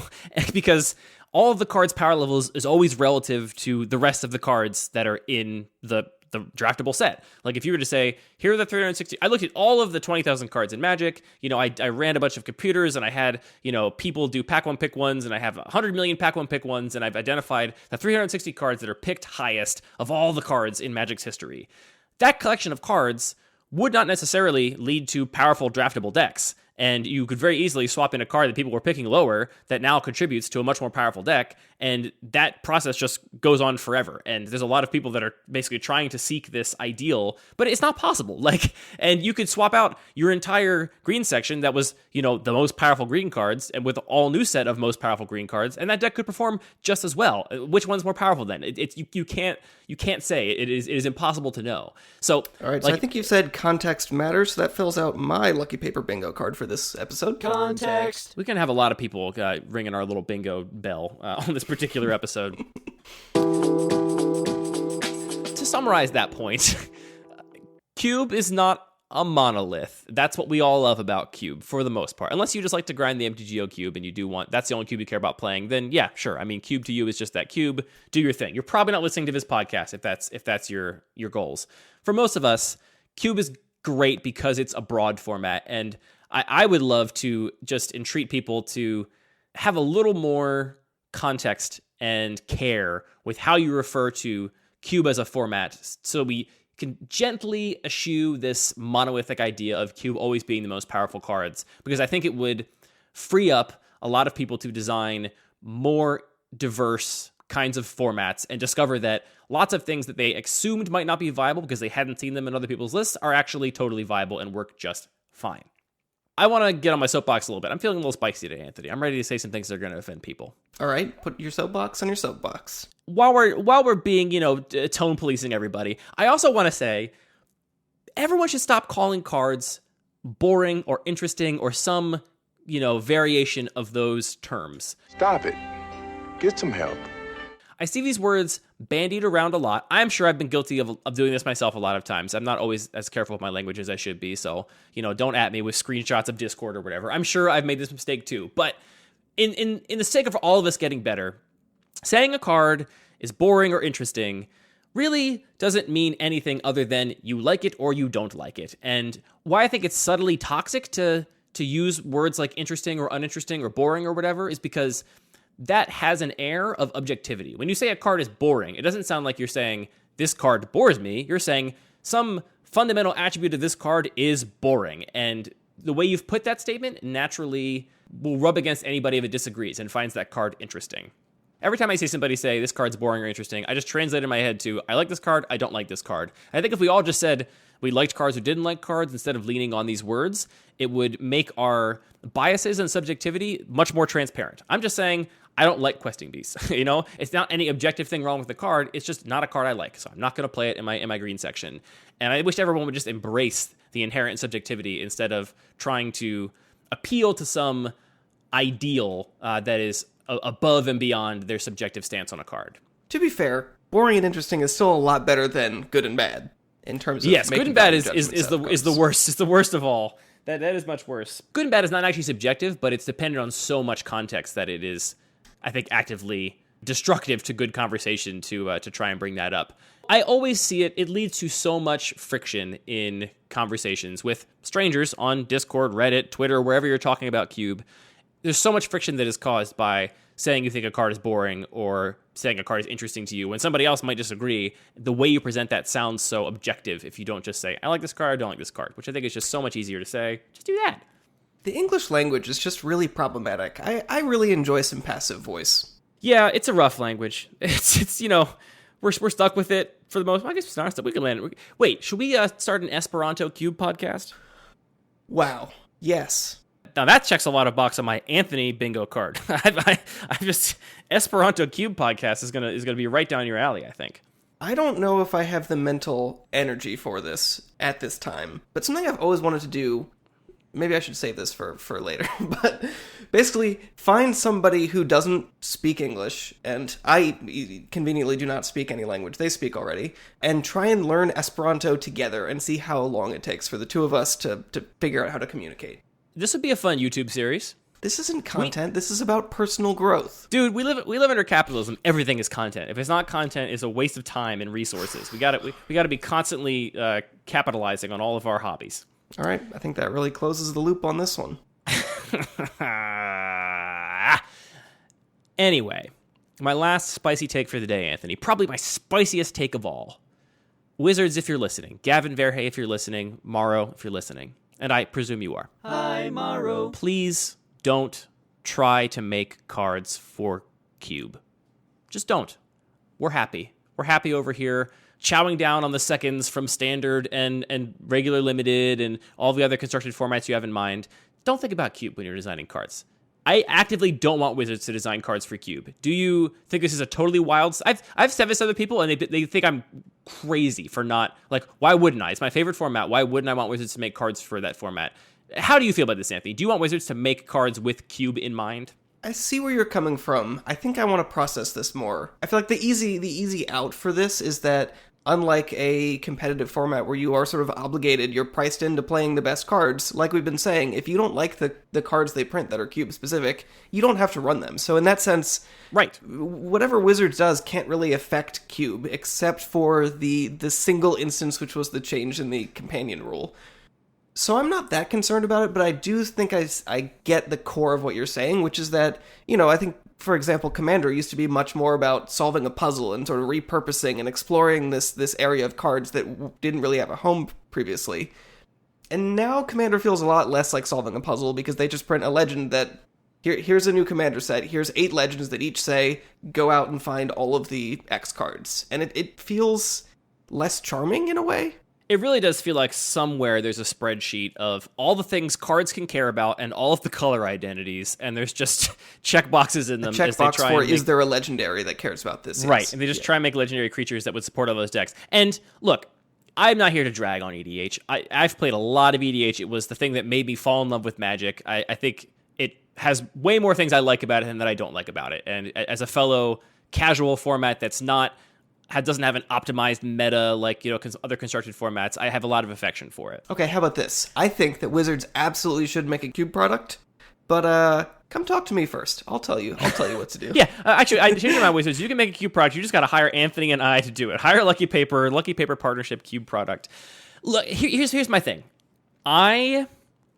because all of the cards' power levels is always relative to the rest of the cards that are in the the draftable set. Like if you were to say, here are the 360, I looked at all of the 20,000 cards in Magic. I ran a bunch of computers and I had, people do pack one, pick ones, and I have 100 million pack one, pick ones, and I've identified the 360 cards that are picked highest of all the cards in Magic's history. That collection of cards would not necessarily lead to powerful draftable decks. And you could very easily swap in a card that people were picking lower that now contributes to a much more powerful deck. And that process just goes on forever. And there's a lot of people that are basically trying to seek this ideal, but it's not possible. And you could swap out your entire green section that was, the most powerful green cards and with all new set of most powerful green cards. And that deck could perform just as well. Which one's more powerful then? You can't say. It is impossible to know. So, all right. So I think you've said context matters. So that fills out my lucky paper bingo card for this episode. Context. We can have a lot of people ringing our little bingo bell on this particular episode. To summarize that point, Cube is not a monolith. That's what we all love about Cube for the most part. Unless you just like to grind the MTGO cube and that's the only cube you care about playing, then yeah, sure. I mean, Cube to you is just that cube. Do your thing. You're probably not listening to this podcast if that's your goals. For most of us, Cube is great because it's a broad format, and I would love to just entreat people to have a little more context and care with how you refer to Cube as a format, so we can gently eschew this monolithic idea of Cube always being the most powerful cards, because I think it would free up a lot of people to design more diverse kinds of formats and discover that lots of things that they assumed might not be viable because they hadn't seen them in other people's lists are actually totally viable and work just fine. I want to get on my soapbox a little bit. I'm feeling a little spicy today, Anthony. I'm ready to say some things that are going to offend people. All right, put your soapbox on your soapbox. While we're being, tone policing everybody, I also want to say everyone should stop calling cards boring or interesting or some, variation of those terms. Stop it. Get some help. I see these words bandied around a lot. I'm sure I've been guilty of doing this myself a lot of times. I'm not always as careful with my language as I should be, so, don't at me with screenshots of Discord or whatever. I'm sure I've made this mistake too. But in the sake of all of us getting better, saying a card is boring or interesting really doesn't mean anything other than you like it or you don't like it. And why I think it's subtly toxic to use words like interesting or uninteresting or boring or whatever is because that has an air of objectivity. When you say a card is boring, it doesn't sound like you're saying, this card bores me. You're saying some fundamental attribute of this card is boring. And the way you've put that statement naturally will rub against anybody if it disagrees and finds that card interesting. Every time I see somebody say, this card's boring or interesting, I just translate in my head to, I like this card, I don't like this card. I think if we all just said we liked cards or didn't like cards instead of leaning on these words, it would make our biases and subjectivity much more transparent. I'm just saying, I don't like questing beasts. It's not any objective thing wrong with the card. It's just not a card I like. So I'm not going to play it in my green section. And I wish everyone would just embrace the inherent subjectivity instead of trying to appeal to some ideal that is above and beyond their subjective stance on a card. To be fair, boring and interesting is still a lot better than good and bad in terms of yes, good and bad is the worst. It's the worst of all. That is much worse. Good and bad is not actually subjective, but it's dependent on so much context that it is, I think, actively destructive to good conversation to try and bring that up. I always see it leads to so much friction in conversations with strangers on Discord, Reddit, Twitter, wherever you're talking about Cube. There's so much friction that is caused by saying you think a card is boring or saying a card is interesting to you when somebody else might disagree. The way you present that sounds so objective if you don't just say, I like this card, I don't like this card, which I think is just so much easier to say. Just do that. The English language is just really problematic. I really enjoy some passive voice. Yeah, it's a rough language. It's we're stuck with it for the most. I guess it's not stuck. We can land it. Wait, should we start an Esperanto Cube podcast? Wow. Yes. Now that checks a lot of boxes on my Anthony bingo card. I just Esperanto Cube podcast is gonna be right down your alley, I think. I don't know if I have the mental energy for this at this time, but something I've always wanted to do. Maybe I should save this for later, but basically find somebody who doesn't speak English, and I conveniently do not speak any language they speak already, and try and learn Esperanto together and see how long it takes for the two of us to figure out how to communicate. This would be a fun YouTube series. This isn't content. This is about personal growth. Dude, we live under capitalism. Everything is content. If it's not content, it's a waste of time and resources. We got to be constantly capitalizing on all of our hobbies. All right, I think that really closes the loop on this one. Anyway, my last spicy take for the day, Anthony. Probably my spiciest take of all. Wizards, if you're listening. Gavin Verhey, if you're listening. Morrow, if you're listening. And I presume you are. Hi, Morrow. Please don't try to make cards for Cube. Just don't. We're happy. We're happy over here, chowing down on the seconds from standard and regular limited and all the other constructed formats you have in mind. Don't think about Cube when you're designing cards. I actively don't want Wizards to design cards for Cube. Do you think this is a totally wild... I've said this to other people, and they think I'm crazy for not... Like, why wouldn't I? It's my favorite format. Why wouldn't I want Wizards to make cards for that format? How do you feel about this, Anthony? Do you want Wizards to make cards with Cube in mind? I see where you're coming from. I think I want to process this more. I feel like the easy out for this is that unlike a competitive format where you are sort of obligated, you're priced into playing the best cards, like we've been saying, if you don't like the cards they print that are Cube specific, you don't have to run them. So in that sense, right, whatever Wizards does can't really affect Cube, except for the single instance, which was the change in the companion rule. So I'm not that concerned about it, but I do think I get the core of what you're saying, which is that, I think, for example, Commander used to be much more about solving a puzzle and sort of repurposing and exploring this area of cards that didn't really have a home previously. And now Commander feels a lot less like solving a puzzle because they just print a legend that, here's a new Commander set, here's 8 legends that each say, go out and find all of the X cards. And it feels less charming in a way. It really does feel like somewhere there's a spreadsheet of all the things cards can care about and all of the color identities, and there's just checkboxes in them. Checkbox for is there a legendary that cares about this? Right, and they just try and make legendary creatures that would support all those decks. And look, I'm not here to drag on EDH. I've played a lot of EDH. It was the thing that made me fall in love with Magic. I think it has way more things I like about it than that I don't like about it. And as a fellow casual format that's doesn't have an optimized meta like other constructed formats, I have a lot of affection for it. Okay, how about this? I think that Wizards absolutely should make a Cube product, but come talk to me first. I'll tell you what to do. Yeah, actually, I changed my Wizards. You can make a Cube product. You just got to hire Anthony and I to do it. Hire Lucky Paper partnership Cube product. Look, here's my thing. I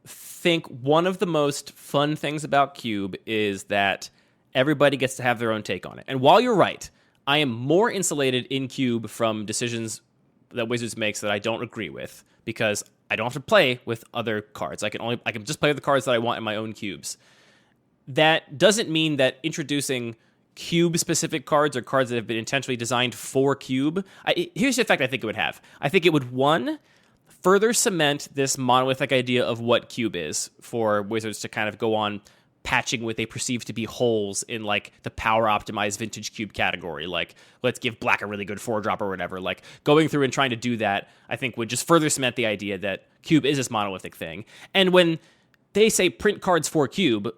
think one of the most fun things about Cube is that everybody gets to have their own take on it. And while you're right, I am more insulated in Cube from decisions that Wizards makes that I don't agree with because I don't have to play with other cards. I can just play with the cards that I want in my own cubes. That doesn't mean that introducing Cube-specific cards or cards that have been intentionally designed for Cube. Here's the effect I think it would have. I think it would, one, further cement this monolithic idea of what Cube is for Wizards to kind of go on patching what they perceive to be holes in like the power optimized vintage Cube category. Like, let's give black a really good 4-drop or whatever. Like, going through and trying to do that, I think would just further cement the idea that Cube is this monolithic thing. And when they say print cards for Cube,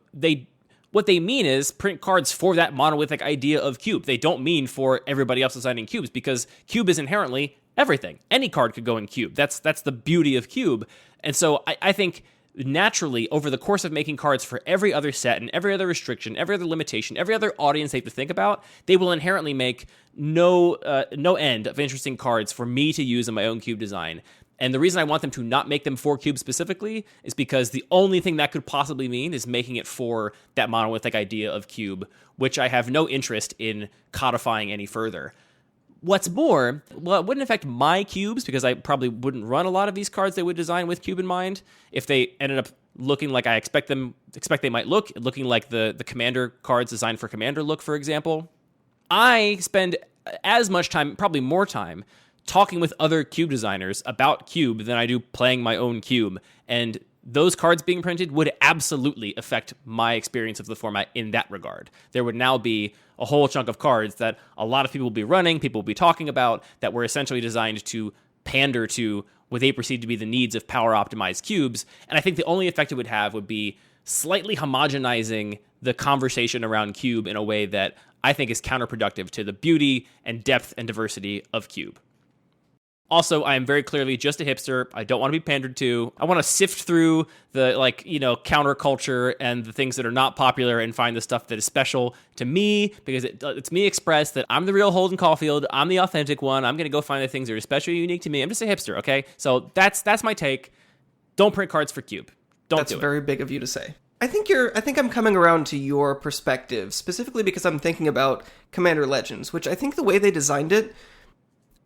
what they mean is print cards for that monolithic idea of Cube. They don't mean for everybody else designing cubes because Cube is inherently everything. Any card could go in Cube. That's the beauty of Cube. And so I think naturally, over the course of making cards for every other set and every other restriction, every other limitation, every other audience they have to think about, they will inherently make no end of interesting cards for me to use in my own Cube design. And the reason I want them to not make them for Cube specifically is because the only thing that could possibly mean is making it for that monolithic idea of Cube, which I have no interest in codifying any further. What's more, well, it wouldn't affect my cubes because I probably wouldn't run a lot of these cards they would design with Cube in mind if they ended up looking like I expect they might look, looking like the Commander cards designed for Commander look, for example. I spend as much time, probably more time, talking with other Cube designers about Cube than I do playing my own Cube, and those cards being printed would absolutely affect my experience of the format in that regard. There would now be a whole chunk of cards that a lot of people will be running, people will be talking about, that were essentially designed to pander to what they perceive to be the needs of power-optimized cubes. And I think the only effect it would have would be slightly homogenizing the conversation around Cube in a way that I think is counterproductive to the beauty and depth and diversity of Cube. Also, I am very clearly just a hipster. I don't want to be pandered to. I want to sift through the, counterculture and the things that are not popular and find the stuff that is special to me, because it's me expressed that I'm the real Holden Caulfield. I'm the authentic one. I'm going to go find the things that are especially unique to me. I'm just a hipster, okay? So that's my take. Don't print cards for Cube. That's very big of you to say. I think I'm coming around to your perspective, specifically because I'm thinking about Commander Legends, which I think the way they designed it,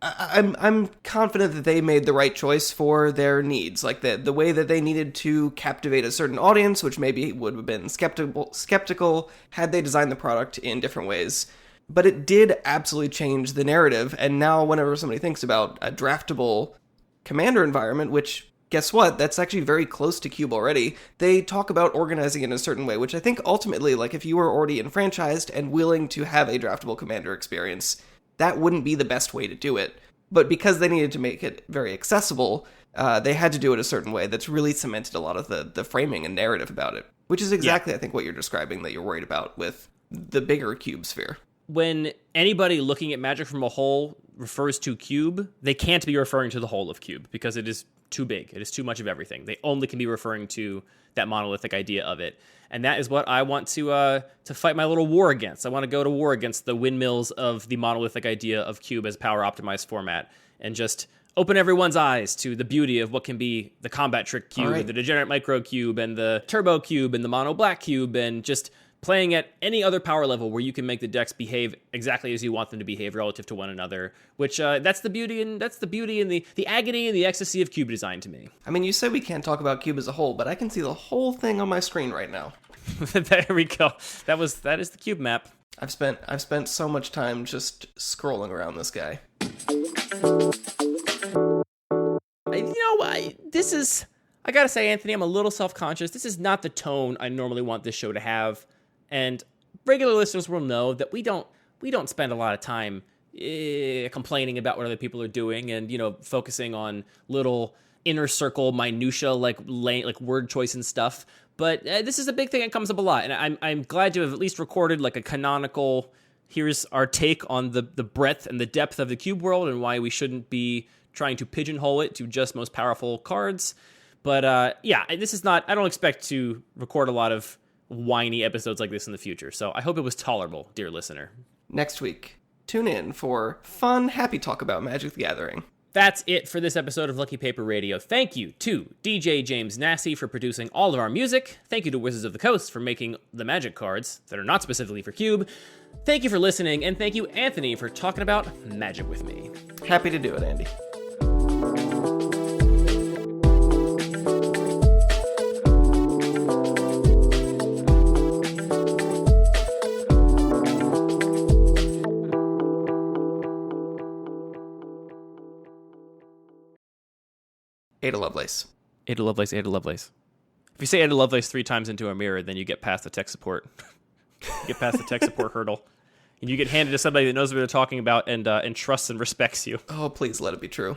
I'm confident that they made the right choice for their needs, like the way that they needed to captivate a certain audience, which maybe would have been skeptical had they designed the product in different ways. But it did absolutely change the narrative, and now whenever somebody thinks about a draftable Commander environment, which, guess what, that's actually very close to Cube already, they talk about organizing it in a certain way, which I think ultimately, like, if you were already enfranchised and willing to have a draftable Commander experience, that wouldn't be the best way to do it. But because they needed to make it very accessible, they had to do it a certain way that's really cemented a lot of the framing and narrative about it, which is exactly, I think, what you're describing that you're worried about with the bigger Cube sphere. When anybody looking at Magic from a whole refers to Cube, they can't be referring to the whole of Cube because it is too big. It is too much of everything. They only can be referring to that monolithic idea of it. And that is what I want to fight my little war against. I want to go to war against the windmills of the monolithic idea of Cube as power-optimized format and just open everyone's eyes to the beauty of what can be the Combat Trick Cube, right, the Degenerate Micro Cube, and the Turbo Cube, and the Mono Black Cube, and just playing at any other power level where you can make the decks behave exactly as you want them to behave relative to one another, which that's the beauty and the agony and the ecstasy of Cube design to me. I mean, you say we can't talk about Cube as a whole, but I can see the whole thing on my screen right now. There we go. That is the Cube map. I've spent so much time just scrolling around this guy. I gotta say, Anthony, I'm a little self-conscious. This is not the tone I normally want this show to have. And regular listeners will know that we don't spend a lot of time complaining about what other people are doing and, focusing on little inner circle minutia like word choice and stuff. But this is a big thing that comes up a lot. And I'm glad to have at least recorded like a canonical, here's our take on the breadth and the depth of the Cube world and why we shouldn't be trying to pigeonhole it to just most powerful cards. But this is not, I don't expect to record a lot of whiny episodes like this in the future. So I hope it was tolerable, dear listener. Next week, tune in for fun, happy talk about Magic the Gathering. That's it for this episode of Lucky Paper Radio. Thank you to DJ James Nassi for producing all of our music. Thank you to Wizards of the Coast for making the Magic cards that are not specifically for Cube. Thank you for listening, and thank you, Anthony, for talking about Magic with me. Happy to do it, Andy. Ada Lovelace. Ada Lovelace, Ada Lovelace. If you say Ada Lovelace 3 times into a mirror, then you get past the tech support. You get past the tech support hurdle. And you get handed to somebody that knows what they're talking about and trusts and respects you. Oh, please let it be true.